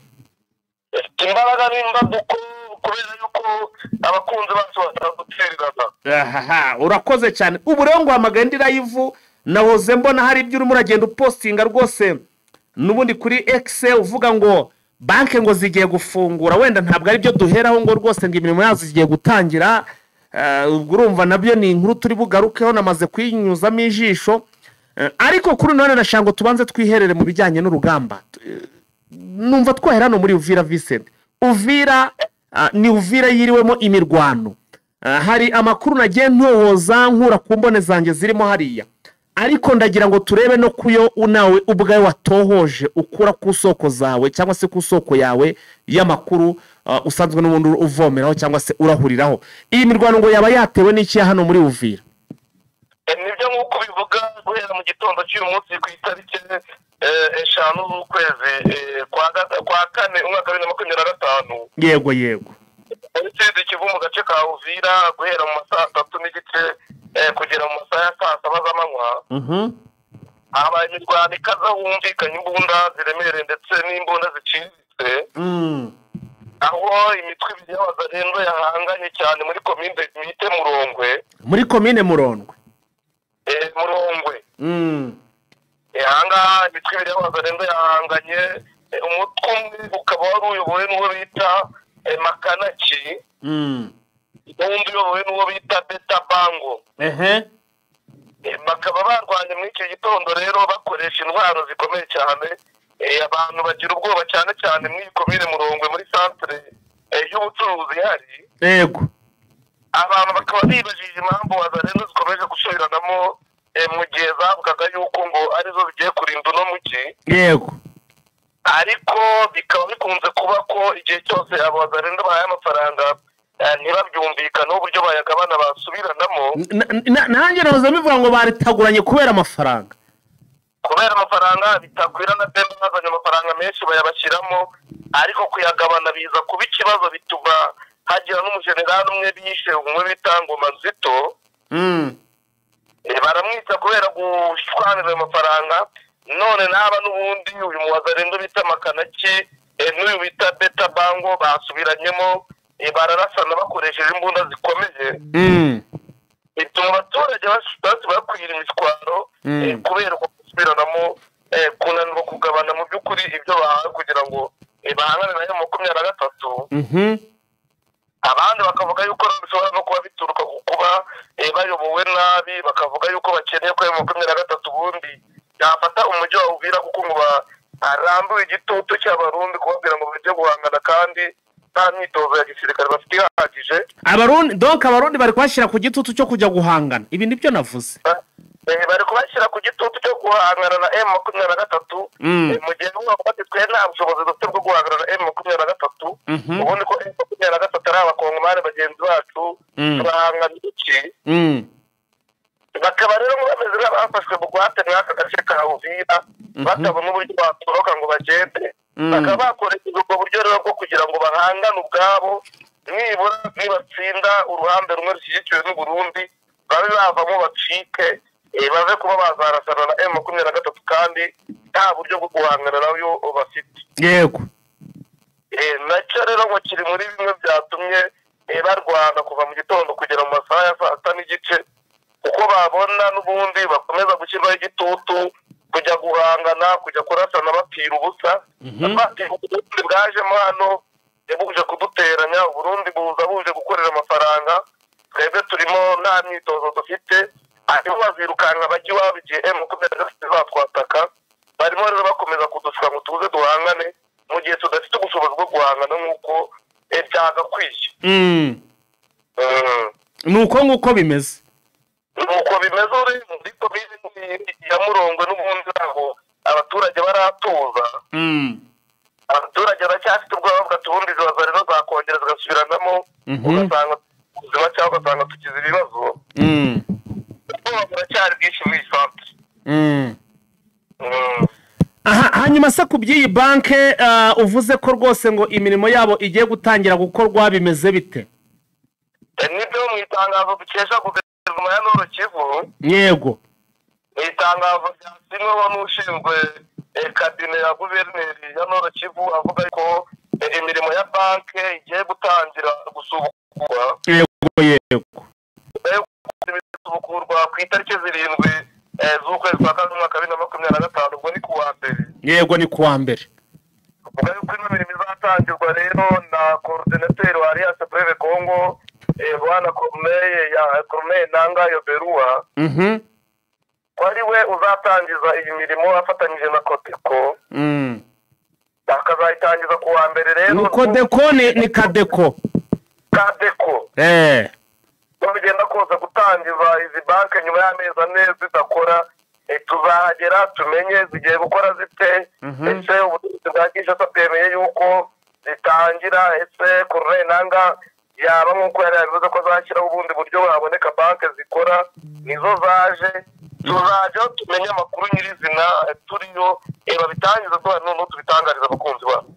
S2: Kubera yuko abakunzi bacu batagutsererana.
S1: Urakoze cyane. Ubu rero ngo amagandira yivu nahoze mbona hari ibyo urimo uragenda upostinga rwose nubundi kuri X uvuga ngo banke ngo zigiye gufungura, wenda ntabwo ari byo duheraho ngo rwose ngo imirimo yazo zigiye gutangira. Urumva nabyo ni inkuru turi bugarukeho, namaze kwinyuzamo ijisho. Ariko kuri none nashango tubanze twiherere mu bijyanye n'urugamba. Numva twahera no muri Uvira Vincent. Uvira ni Uvira yiriwemo imirwano. Hari amakuru nagiye ntohoza nkura ku mbone zanjye zirimo hariya, ariko ndagira ngo turebe no kuyo unawe ubwawe watohoje ukura ku soko zawe cyangwa se ku soko yawe y'amakuru usanzwe n'ubundi uvomeraho cyangwa se urahuriraho. Iyi mirwano ngo yaba yatewe n'iki hano muri Uvira?
S2: Nibyo nk'uko bivuga guhera mu gitondo cy'uyu munsi ku itariki 5 z'ukwezi kwa kane umwaka wa 2025.
S1: Yego
S2: Polisi kivu mu gace ka Uvira guhera mu masaha 3 n'igice kugera mu masaha ya 7 z'amanywa. Aba imirwano ikaza humvikanye imbunda ziremereye ndetse n'imbunda zicitse. Aho imitwe ibiri y'abazarendo yahanganye cyane muri komine Mite Murongwe.
S1: Muri komine Murongwe.
S2: Murongwe. Hanga imitwe ibiri y'abazarendo yahanganye, umutwe umwe ukaba wari uyobowe n'uwo bita Makanaki. Undi uyobowe n'uwo bita Beta Bango. Bakaba barwanye muri iki gitondo rero bakoresha intwaro zikomeye cyane, abantu bagira ubwoba cyane cyane muri komine Murongwe muri centre y'ubucuruzi hari
S1: yego
S2: abantu bakaba bibajije impamvu wazarendo zikomeje gusubiranamo mu gihe zavugaga yuko ngo arizo zigiye kurinda uno mugi
S1: yego
S2: ariko bikaba bikunze kuba ko igihe cyose abo wazarendo bahaye amafaranga ntibabyumvikane uburyo bayagabana basubiranamo
S1: nanjye nahoze bivuga ngo baritaguranye kubera amafaranga
S2: bitakwira na bembe bazanye amafaranga menshi bayabashyiramo ariko kuyagabana biza kuba ikibazo bituma hagira n'umujenerali umwe bishe umwe bita Ngoma Nzito baramwica kubera gushwanira ayo mafaranga none naba n'ubundi uyu muwazarendo bita Makanaki n'uyu bita Beta Bango basubiranyemo bararasana bakoresheje imbunda zikomeye bituma abaturage bakwira imishwaro kubera ko gusubiranamo kunanirwa kugabana mu by'ukuri ibyo bahawe kugira ngo bahangane nayo 23 abandi bakavuga yuko bishobora no kuba bituruka ku kuba bayobowe nabi bakavuga yuko bakeneye ko 23 ubundi yafata umujyi wa Uvira kuko ngo barambuye igitutu cy'abarundi kubabwira ngo bajye guhangana kandi nta myitozo ya gisirikare bafite ihagije
S1: abarundi bari kubashyira ku gitutu cyo kujya guhangana ibi nibyo navuze
S2: bari kubashyira ku gitutu cyo guhangana na M23 mu gihe bati twe nta bushobozi dufite bwo guhangana na M23 ubundi ko M23 ari abakongomani bagenzi bacu turahangana iki bakaba rero bameze nk'abafashwe mu guhate n'aka gace ka Uvira batabona uburyo batoroka ngo bagende bakaba bakoresheje ubwo buryo rero bwo kugira ngo bahangane ubwabo nibura nibatsinda uruhande rumwe rushyigikiwe n'u Burundi babe bavamo bacike bave kuba bazarasana na M23 kandi nta buryo bwo guhangana nayo bafite
S1: yego
S2: nacyo rero ngo kiri muri bimwe byatumye barwana kuva mu gitondo kugera mu masaha ya 7:30 uko babona n'ubundi bakomeza gushyirwaho igitutu kujya guhangana kujya kurasana bapira ubusa Uburundi bwajemo hano buje kuduteranya Uburundi buza buje gukorera amafaranga twebwe turimo nta myitozo dufite ariko bazirukanga bajya iwabo igihe M23 batwataka barimo rero bakomeza kudushaka ngo tuze duhangane mu gihe tudafite ubushobozi bwo guhangana nk'uko byagakwiye
S1: nuko bimeze
S2: uri muri komine ya Murongwe n'ubundi aho abaturage baratuza abaturage baracyafite ubwoba bw'atubundi zibazarino zakongera zigasubiranamo ugasanga ubuzima cyangwa ugasanga tugize ibibazo ubwoba buracyari bwinshi muri santere
S1: hanyuma se ku by'iyi banke uvuze ko rwose ngo imirimo yabo igiye gutangira gukorwa bimeze bite
S2: nibyo mu itangazo dukesha guverinoma ya Nord Kivu
S1: yego
S2: itangazo ryasinyweho n'ushinzwe kabine ya guverineri ya Nord Kivu avuga ko imirimo ya banke igiye gutangira gusubukurwa
S1: yego
S2: gusubukurwa ku itariki 7 z'ukwezi kwa kane umwaka 2025 ubwo ni kuwa mbere
S1: yego ni kuwa mbere
S2: uvuga yuko ino mirimo izatangirwa rero na coordinateur wa Alliance Breve Congo bwana Corneille Nangayo Berua kwari we uzatangiza iyi mirimo afatanyije na Codeco akazayitangiza kuwa mbere rero
S1: Codeco ni Cadeco
S2: bagenda koza gutangiza izi banke nyuma y'amezi ane zidakora tuzahagera tumenye zigiye gukora zite ese ubutegetsi bwa Kinshasa bwemeye yuko zitangira ese Corneille Nanga yaba nk'uko yari yabivuze ko azashyiraho ubundi buryo haboneka banke zikora nizo zaje tuzajya tumenye amakuru nyirizina turiyo babitangiza noneho tubitangariza abakunzi babo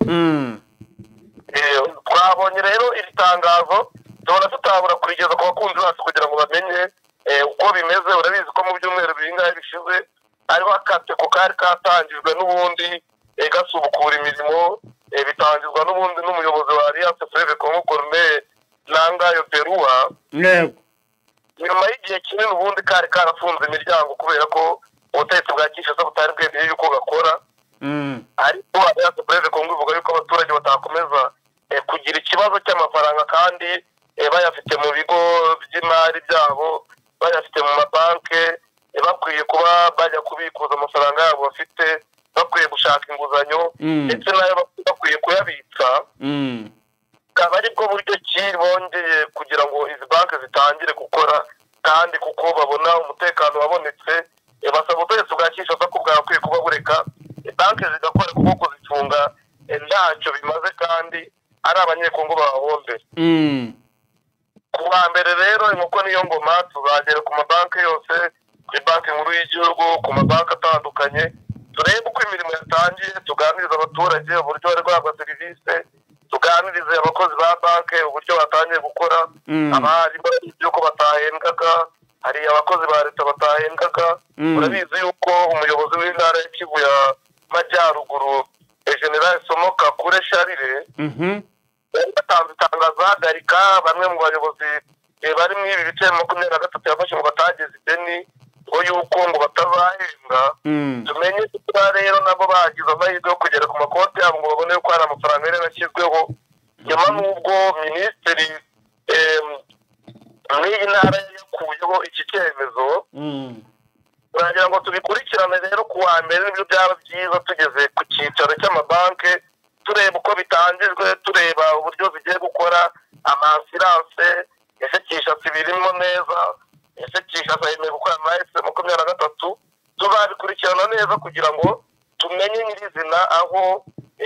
S2: twabonye rero iri tangazo tubona tutabura kurigeza ku bakunzi bacu kugira ngo bamenye uko bimeze urabizi ko mu byumweru bingahe bishize ariho akateko kari katangijwe n'ubundi gasubukura imirimo bitangizwa n'ubundi n'umuyobozi wa Alliance Breve Congo Corneille Nangayo Berua nyuma y'igihe kinini ubundi kari karafunze imiryango kubera ko ubutegetsi bwa Kinshasa butari bwemeye yuko gakora ariko Alliance Breve Congo ivuga yuko abaturage batakomeza kugira ikibazo cy'amafaranga kandi bayafite mu bigo by'imari byabo bayafite mu mabanke bakwiye kuba bajya kubikuza amafaranga yabo bafite bakwiye gushaka inguzanyo ndetse nayo bakwiye kuyabitsa akaba aribwo buryo ki bongeye kugira ngo izi banki zitangire gukora kandi kuko babona umutekano wabonetse basaba ubutegetsi bwa Kinshasa ko bwakwiye kuba bureka banki zigakora kuko kuzifunga ntacyo bimaze kandi ari abanyekongo bahombera ku wa mbere rero inkoko niyo ngoma tuzagera ku mabanki yose kuri banki nkuru y'igihugu ku mabanki atandukanye turebe uko imirimo yatangiye tuganiriza abaturage uburyo bari guhabwa serivisi tuganirize abakozi ba banki uburyo batangiye gukora abari yuko batahembwaga hari abakozi ba leta batahembwaga urabizi yuko umuyobozi w'intara ya Kivu ya Majyaruguru General Somoka Kure Sharire yatanze itangazo ahagarika bamwe mu bayobozi bari muri ibi bice 23 yafashe ngo batageze ideni ngo yuko ngo batazahembwa tumenye ko rero nabo bagize amahirwe yo kugera ku makonti yabo ngo babone ko hari amafaranga yari yarashyizweho nyuma n'ubwo minisitiri mw'iyi ntara yakuyeho iki cyemezo turagira ngo tubikurikirane rero ku wa mbere n'ibyo byaba byiza tugeze ku cyicaro cy'amabanki tureba uko bitangijwe tureba uburyo zigiye gukora amansiranse ese Kinshasa birimo neza ese Kinshasa yemewe gukora amahese 23 tuzabikurikirana neza kugira ngo tumenye nyirizina aho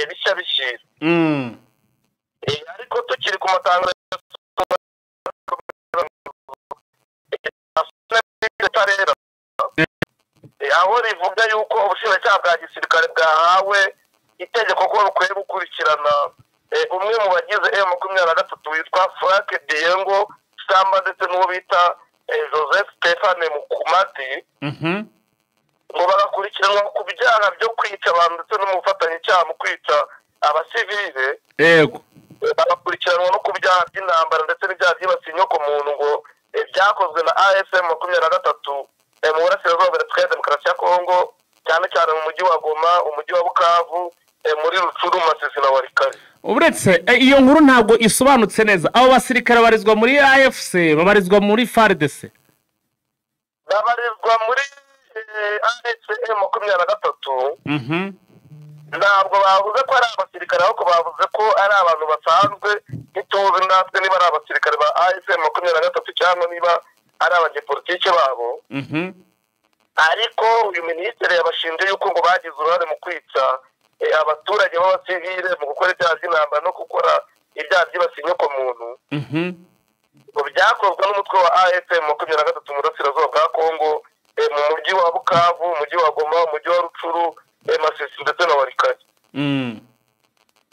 S2: bishya bishira ariko tukiri ku matangazo aho rivuga yuko ubushinjacyaha bwa gisirikare bwahawe itegeko ko bukwiye gukurikirana umwe mu bagize M23 witwa Frank Diengo Samba ndetse n'uwo bita Joseph Stéphane Mukumadi ngo bagakurikiranwa ku byaha byo kwica abantu ndetse n'umufatanyacyaha mu kwica abasivile bagakurikiranwa no ku byaha by'intambara ndetse n'ibyaha byibasiye inyokomuntu ngo byakozwe na AFM 23 mu burasirazuba bwa Demokarasi ya Kongo cyane cyane mu mujyi wa Goma umujyi wa Bukavu muri Rucuru Masisi na Warikari.
S1: Uretse iyo nkuru ntabwo isobanutse neza abo basirikare barizwa muri AFC babarizwa muri FARDC
S2: babarizwa muri AFC 23 ntabwo bavuze ko ari abasirikare ahubwo bavuze ko ari abantu basanzwe ntituzi natwe niba ari abasirikare ba AFC 23 cyangwa niba ari abanyepolitike babo ariko uyu minisitiri yabashinje yuko ngo bagize uruhare mu kwica abaturage b'abasivile mu gukora ibyaha by'intambara no gukora ibyaha byibasiye inyokomuntu ngo byakozwe n'umutwe wa AFM 23 mu burasirazuba bwa Kongo mu mujyi wa Bukavu umujyi wa Goma umujyi wa Rucuru Masisi ndetse na Warikari.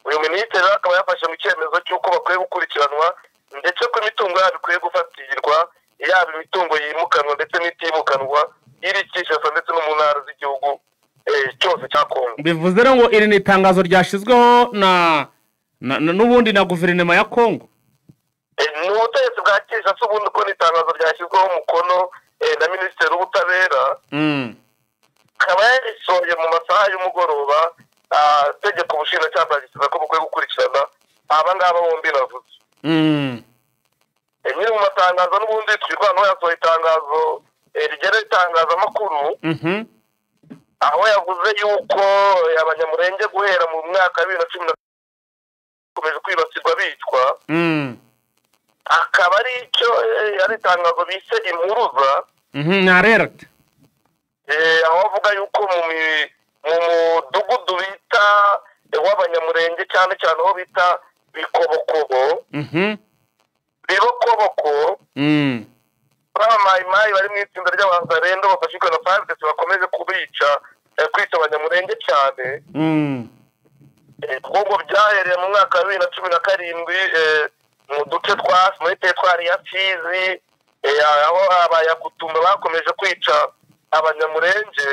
S2: Uyu minisitiri akaba yafashe mu cyemezo cy'uko bakwiye gukurikiranwa ndetse ko imitungo yabo ikwiye gufatirwa yaba imitungo yimukanwa ndetse n'itimukanwa iri Kinshasa ndetse no mu ntara z'igihugu cyose cya Kongo.
S1: Bivuze rero ngo iri ni itangazo ryashyizweho n'ubundi na guverinoma ya Kongo.
S2: Ni ubutegetsi bwa Kinshasa ubundi ko n'itangazo ryashyizweho umukono na minisitiri w'ubutabera akaba yarisohoye mu masaha y'umugoroba tegeko ubushinjacyaha bwagize ko bukwiye gukurikirana aba ngaba bombi navuze. Nyiri mu matangazo n'ubundi twirwanaho yasohoye itangazo rigera itangazamakuru aho yavuze yuko abanyamurenge guhera mu mwaka wa 2010 bakomeje kwibasirwa bicwa akaba ari icyo yari itangazo bise impuruza
S1: narerate
S2: aho avuga yuko mu mudugudu bita w'abanyamurenge cyane cyane aho bita Bikobokobo Bibokoboko Mayi bari mu itsinda ry'abazarendo bafashwe na FARDC bakomeje kubica kwica abanyamurenge cyane ubwo byahereye mu mwaka wa 2017 mu duce muri teritwari ya Fizi aho abayakutumba bakomeje kwica abanyamurenge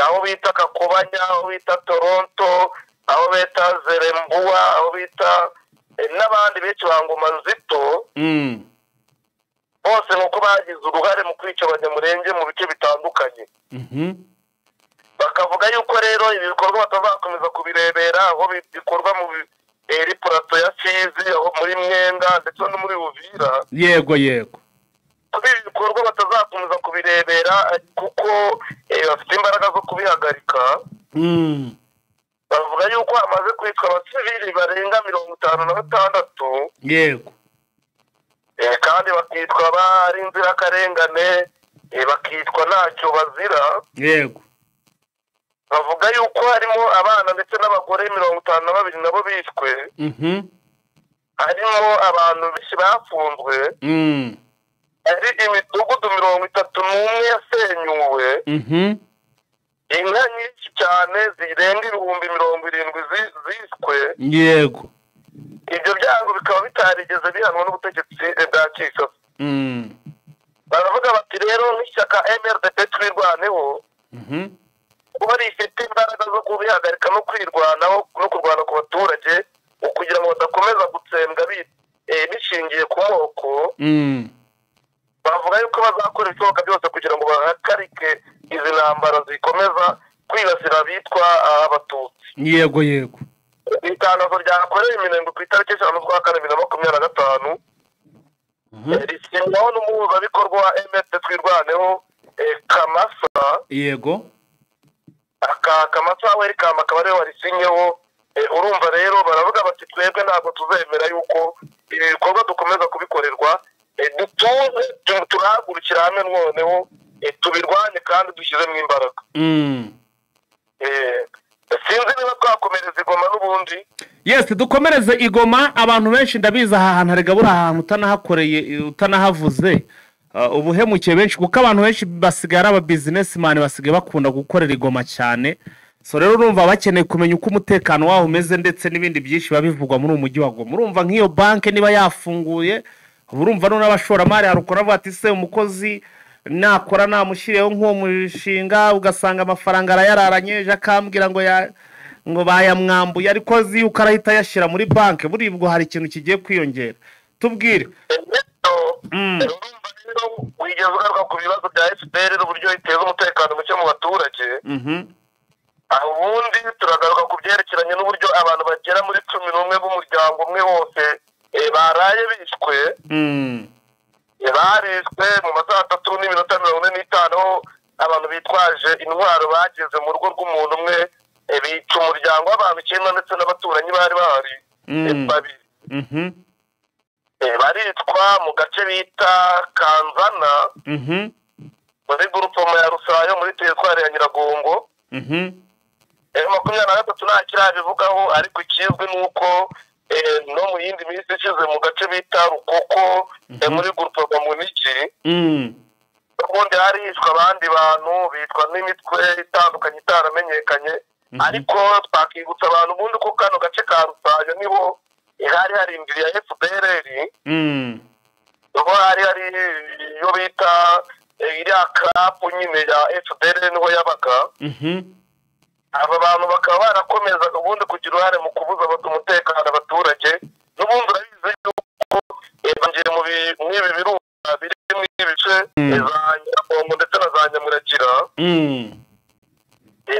S2: aho bita Kakobanya aho bita Toronto aho bita Zerembua aho bita n'abandi benshi bangoma nzito bose nuko bagize uruhare mu kwica abanyamurenge mu bice bitandukanye bakavuga yuko rero ibikorwa batazakomeza kubirebera aho bikorwa mu plateau ya Fizi aho muri Mwenga ndetse no muri Uvira
S1: yego
S2: ibikorwa batazakomeza kubirebera kuko bafite imbaraga zo kubihagarika bavuga yuko hamaze kwitwa abasivili barenga 56
S1: yego
S2: kandi bakitwa bari inzirakarengane bakitwa ntacyo bazira
S1: yego
S2: bavuga yuko harimo abana ndetse n'abagore 52 nabo bishwe harimo abantu benshi bafunzwe ari imidugudu 31 yasenyuwe inka nyinshi cyane zirenga 70,000 zishwe
S1: yego
S2: ibyo byango bikaba bitarigeze bihanwa n'ubutegetsi bwa Kinshasa baravuga bati rero nk'ishyaka MRDP twirwaneho kuba rifite imbaraga zo kubihagarika no kwirwanaho no kurwana ku baturage kugira ngo badakomeza gutsembwa bishingiye ku moko bavuga yuko bazakora ibishoboka byose kugira ngo bahagarike izi ntambara zikomeza kwibasira abitwa abatutsi
S1: yego yego
S2: itangazo ryakorewe iminengo ku itariki 5/4/2025 risinywaho n'umuhuzabikorwa wa MRDP twirwaneho Kamasa
S1: yego
S2: Kamasa welcome akaba ariwe warisinyeho urumva rero baravuga bati twebwe ntabwo tuzemera yuko ibi bikorwa dukomeza kubikorerwa dutuze turahagurukira hamwe noneho tubirwanye kandi dushyizemo imbaraga sinzi niba twakomereza igoma n'ubundi
S1: yes dukomereze igoma abantu benshi ndabiza aha hantu harega buri ahantu utanahakoreye utanahavuze ubuhemukiye benshi kuko abantu benshi basigaye aba businessman basigaye bakunda gukorera igoma cyane so rero urumva bakeneye kumenya uko umutekano waho umeze ndetse n'ibindi byinshi babivugwa muri umujyi wa Goma urumva nk'iyo banke niba yafunguye urumva none abashoramari harukora avuga ati se umukozi nakora namushyiriyeho nk'uwo mushinga ugasanga amafaranga arayararanye ejo akambwira ngo bayamwambuye ariko azi yuko arahita yashyira muri banke buribwo hari ikintu kigiye kwiyongera tubwire
S2: wigeze ugaruka ku bibazo bya FPR n'uburyo iteza umutekano muke mu baturage ubundi turagaruka ku byerekeranye n'uburyo abantu bagera muri 11 b'umuryango umwe wose baraye bishwe barishwe mu masaha 3:45 abantu bitwaje intwaro bageze mu rugo rw'umuntu umwe bica umuryango w'abantu 9 ndetse n'abaturanyi bari bahari babiri baritwa mu gace bita Kanzana muri gurupe ya Rusayo muri teritwari ya Nyiragongo 23 nta kirabivugaho ariko ikizwe nuko no mu yindi minsi ishize mu gace bita Rukoko muri gurupe ya Muniki ubundi harishwe abandi bantu bitwa n'imitwe itandukanye itaramenyekanye ariko twakibutsa abantu ubundi ko kano gace ka Rusayo niho hari harindiriye FPR hari yo bita iriya kapu nyine ya FPR niho yabaga aba bantu bakaba barakomezaga ubundi kugira uruhare mu kubuza umutekano abaturage n'ubundi urabizi yuko bangiye mu ibi birunga biri mu ibice za Nyiragongo ndetse na za Nyamuragira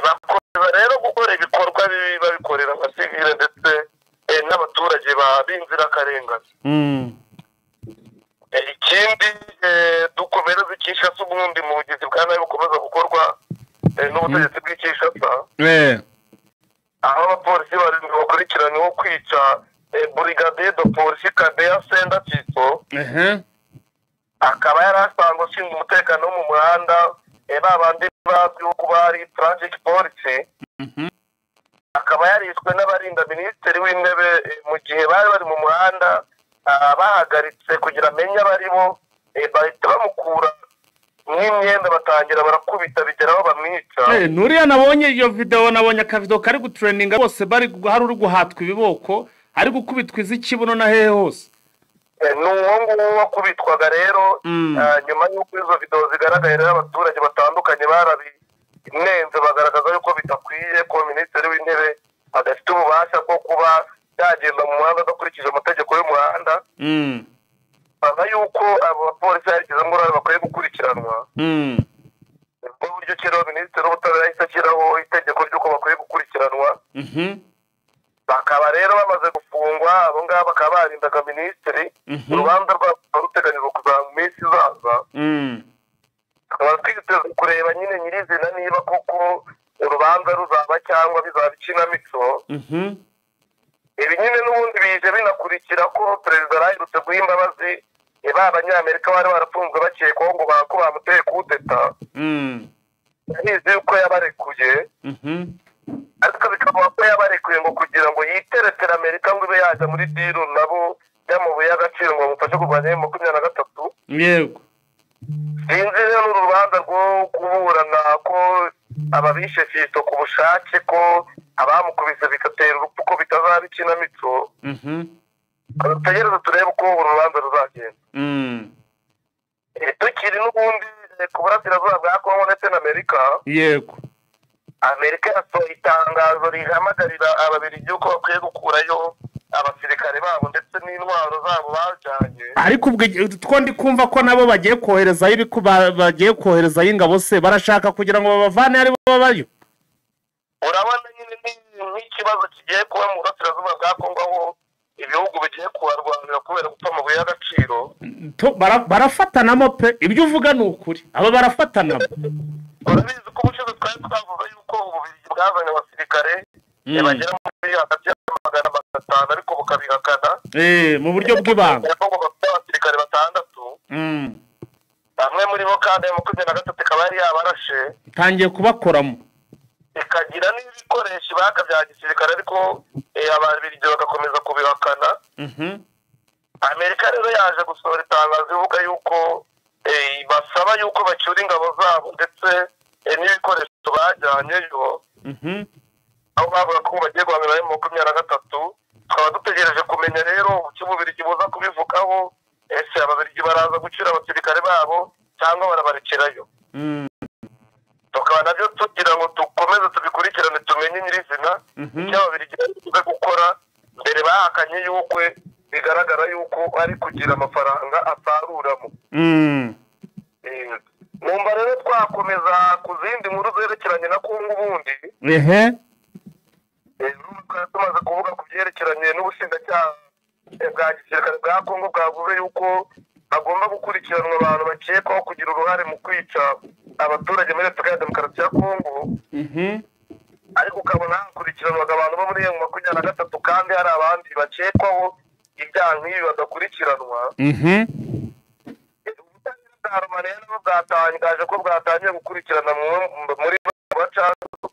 S2: bakomeza rero gukora ibikorwa babikorera abasivile ndetse n'abaturage b'inzirakarengane ikindi dukomereza Kinshasa ubundi mu bugizi bwa nabi bukomeza gukorwa n'ubutegetsi bw'Kinshasa aho abapolisi barindwi bakurikiranyweho kwica brigadier de police Kadeya Senda Tito akaba yari asanzwe ashinzwe umutekano wo mu muhanda babandi bazwiho kuba ari traffic police akaba yarishwe n'abarinda minisitiri w'intebe mu gihe bari bari mu muhanda bahagaritse kugira amenye abaribo bahita bamukura n'imyenda batangira barakubita bigeraho bamwica
S1: nuriya nabonye iyo video nabonye akavido kari gutraininga bose bari hari uri guhatwa ibiboko ari gukubitwa izikibuno na hehe hose
S2: n'uwo nguwo wakubitwaga rero nyuma y'uko izo video zigaragaye rero abaturage batandukanye barabinenze bagaragaza yuko bidakwiye ko minisitiri w'intebe adafite ububasha bwo kuba yagenda mu muhanda adakurikije amategeko y'umuhanda bavuga yuko abo bapolisi yarigizemo uruhare bakwiye gukurikiranwa ubwo buryo kera minisitiri w'ubutabera yahise ashyiraho itegeko ry'uko bakwiye gukurikiranwa bakaba rero bamaze gufungwa abo ngabo bakaba barindaga minisitiri urubanza rwabo ruteganyijwe kuzaba mu minsi izaza tukaba duteze kureba nyine nyirizina niba koko urubanza ruzaba cyangwa bizaba ikinamico. Ibi nyine n'ubundi bije binakurikira ko perezida araherutse guha imbabazi ba abanyamerika bari barafunzwe bakekwaho ngo ko bamuteye kudeta. Yahize yuko yabarekuye, ariko bikavuga ko yabarekuye ngo kugira ngo yiteretera Amerika ngo ibe yajya muri diru nabo y'amabuye y'agaciro ngo bamufashe kurwanya M23.
S1: Yego.
S2: Sinzi rero n'urubanza rwo kuburana ko ababishe Fiston ku bushake ko abamukubise bigatera urupfu ko bitazaba ikinamico. Tutegereze turebe uko urubanza ruzagenda. Tukiri n'ubundi ku burasirazuba bwa Kongo ndetse na Amerika.
S1: Yego.
S2: Amerika yasohoye itangazo rihamagarira ababiligi yuko bakwiye gukurayo abasirikare babo ndetse n'intwaro zabo bajyanye.
S1: Ariko ubwo two ndi kumva ko nabo bagiye koherezayo ingabo se barashaka kugira ngo babavane ari bo babayo.
S2: Urabona nyine n'ikibazo kigiye kuba mu burasirazuba bwa Kongo aho ibihugu bigiye kuharwanira kubera gupfa amabuye y'agaciro.
S1: Barafatanamo pe, ibyo uvuga ni ukuri, aba barafatanamo.
S2: Urabizi ko ubushize twari twavuga yuko ububiligi bwazanye abasirikare bagera muri hagati ya 500 ariko bukabihakana
S1: mu buryo bw'ibanga.
S2: Ngo bafite abasirikare 6. Bamwe muri bo kandi M23 ikaba yari yabarashe
S1: itangiye kubakoramo,
S2: ikagira n'ibikoresho baka bya gisirikare, ariko ababiligi bagakomeza kubihakana. Amerika rero yaje gusohora itangazo ivuga yuko basaba yuko bacyura ingabo zabo ndetse n'ibikoresho bajyanyeyo. Aho bavuga ko bagiye guhangana M23. Tukaba dutegereje kumenya rero icyo ububiligi buza kubivugaho, ese ababiligi baraza gucyura abasirikare babo cyangwa barabarekerayo. Tukaba nabyo tugira ngo dukomeze tubikurikirane tumenye nyirizina icyo ababiligi bagiye gukora. Mbere bahakanye yuko bigaragara yuko ari kugira amafaranga asaruramo. Numva rero twakomeza ku zindi nkuru zerekeranye na Kongo ubundi. Tumaze kuvuga ku byerekeranye n'ubushinjacyaha bwa gisirikare bwa Kongo bwavuze yuko bagomba gukurikiranwa abantu bakekwaho kugira uruhare mu kwica abaturage muri Repubulika ya Demokarasi ya Kongo. Ariko ukabona hakurikiranwaga abantu bo muri M23 kandi hari abandi bakekwaho ibyaha nk'ibi badakurikiranwa. Ubutabera bwatangaje ko bwatangiye gukurikirana muri bacacu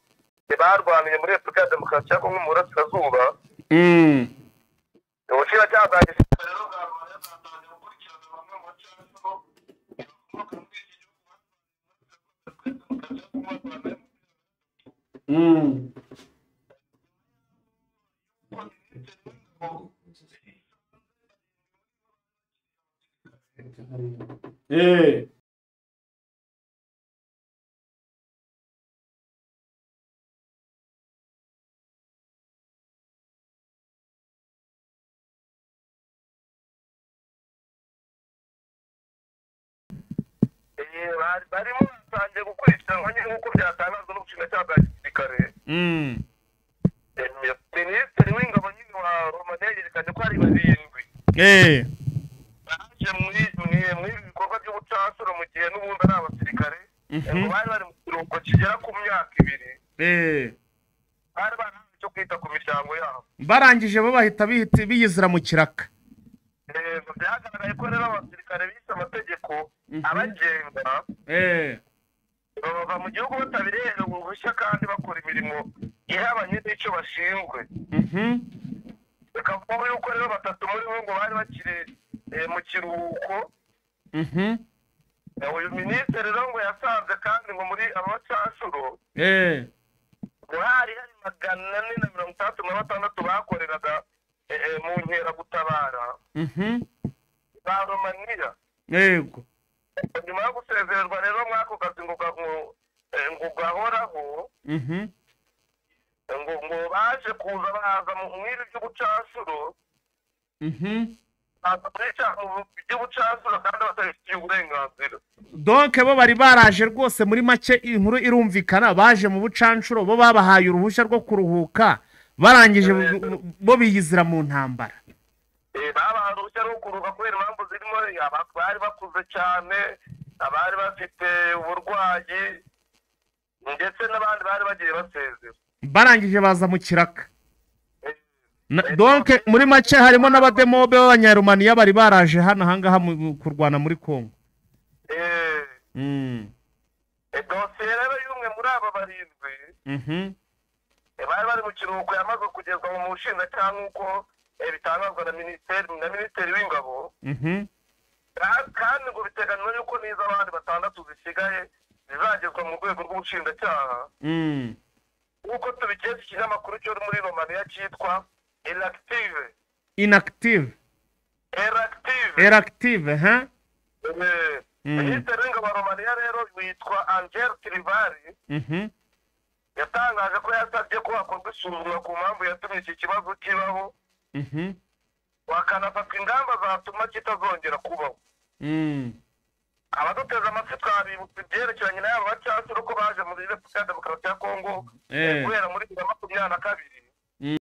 S2: barwaniye muri Repubulika ya Demokarasi ya Kongo mu burasirazuba. Ubushinjacyaha bwa gisirikare rero bwatangiye gukurikirana bamwe mu bacacu bakomoka muri iki gihugu. Barimo batangiye gukurikiranwa nyine nk'uko byatangazwa n'ubushinjacyaha bwa gisirikare. Minisitiri w'ingabo nyine wa Romania yerekanye ko ari 7 baje muri ibikorwa by'ubucancuro mu gihe n'ubundi ari abasirikare ngo bari bari mu kiruhuko kigera ku myaka 2. Bari barahawe cyo kwita ku miryango yabo,
S1: barangije bo bahita biyizira mu kiraka.
S2: Byagaragaye ko rero abasirikare bise amategeko abagenga bava mu gihugu batabireherewe uruhushya kandi bakora imirimo ihabanye n'icyo bashinzwe. Bikavuga yuko rero 3 muri bo ngo bari bakiri mu kiruhuko. Uyu minisitiri rero ngo yasanze kandi ngo muri abacancuro ngo hari 436 bakoreraga mu nkeragutabara ba Romania.
S1: Yego.
S2: Nyuma yo gusezererwa rero mwako kazi ngo gahoraho, ngo baje kuza baza mu mwiri by'ubucancuro.
S1: Donc bo bari baraje rwose muri make inkuru irumvikana, baje mu bucancuro bo babahaye uruhushya rwo kuruhuka, barangije bo biyizira mu ntambara.
S2: Babahaye uruhushya rwo kuruhuka kubera impamvu zirimo bari bakuze cyane, abari bafite uburwayi ndetse n'abandi bari bagiye basezera
S1: barangije baza mu kiraka. Donc muri make harimo n'abademobe b'abanyarumaniya bari baraje hano ahangaha kurwana muri Kongo.
S2: dosiye rero y'umwe muri aba barindwi bari bari mu kiruhuko yamaze kugezwa mu bushinjacyaha nk'uko bitangazwa na minisiteri w'ingabo, kandi ngo biteganywa yuko n'izo abandi 6 zisigaye zizagezwa mu rwego rw'ubushinjacyaha nk'uko tubikesha ikinyamakuru cyo muri Romania cyitwa
S1: Eractive, ha?
S2: Minisitiri w'ingabo wa Romania rero witwa Angel Trivari yatangaje ko yasabye ko hakorwa isuzumwa ku mpamvu yatumye iki kibazo kibaho, wakanafatwa ingamba zatuma kitazongera kubaho. Abaduteze amatwi twabibutsa ibyerekeranye n'abo bacyasi uko baje muri Repubulika ya Demokarasi ya Kongo guhera muri 2022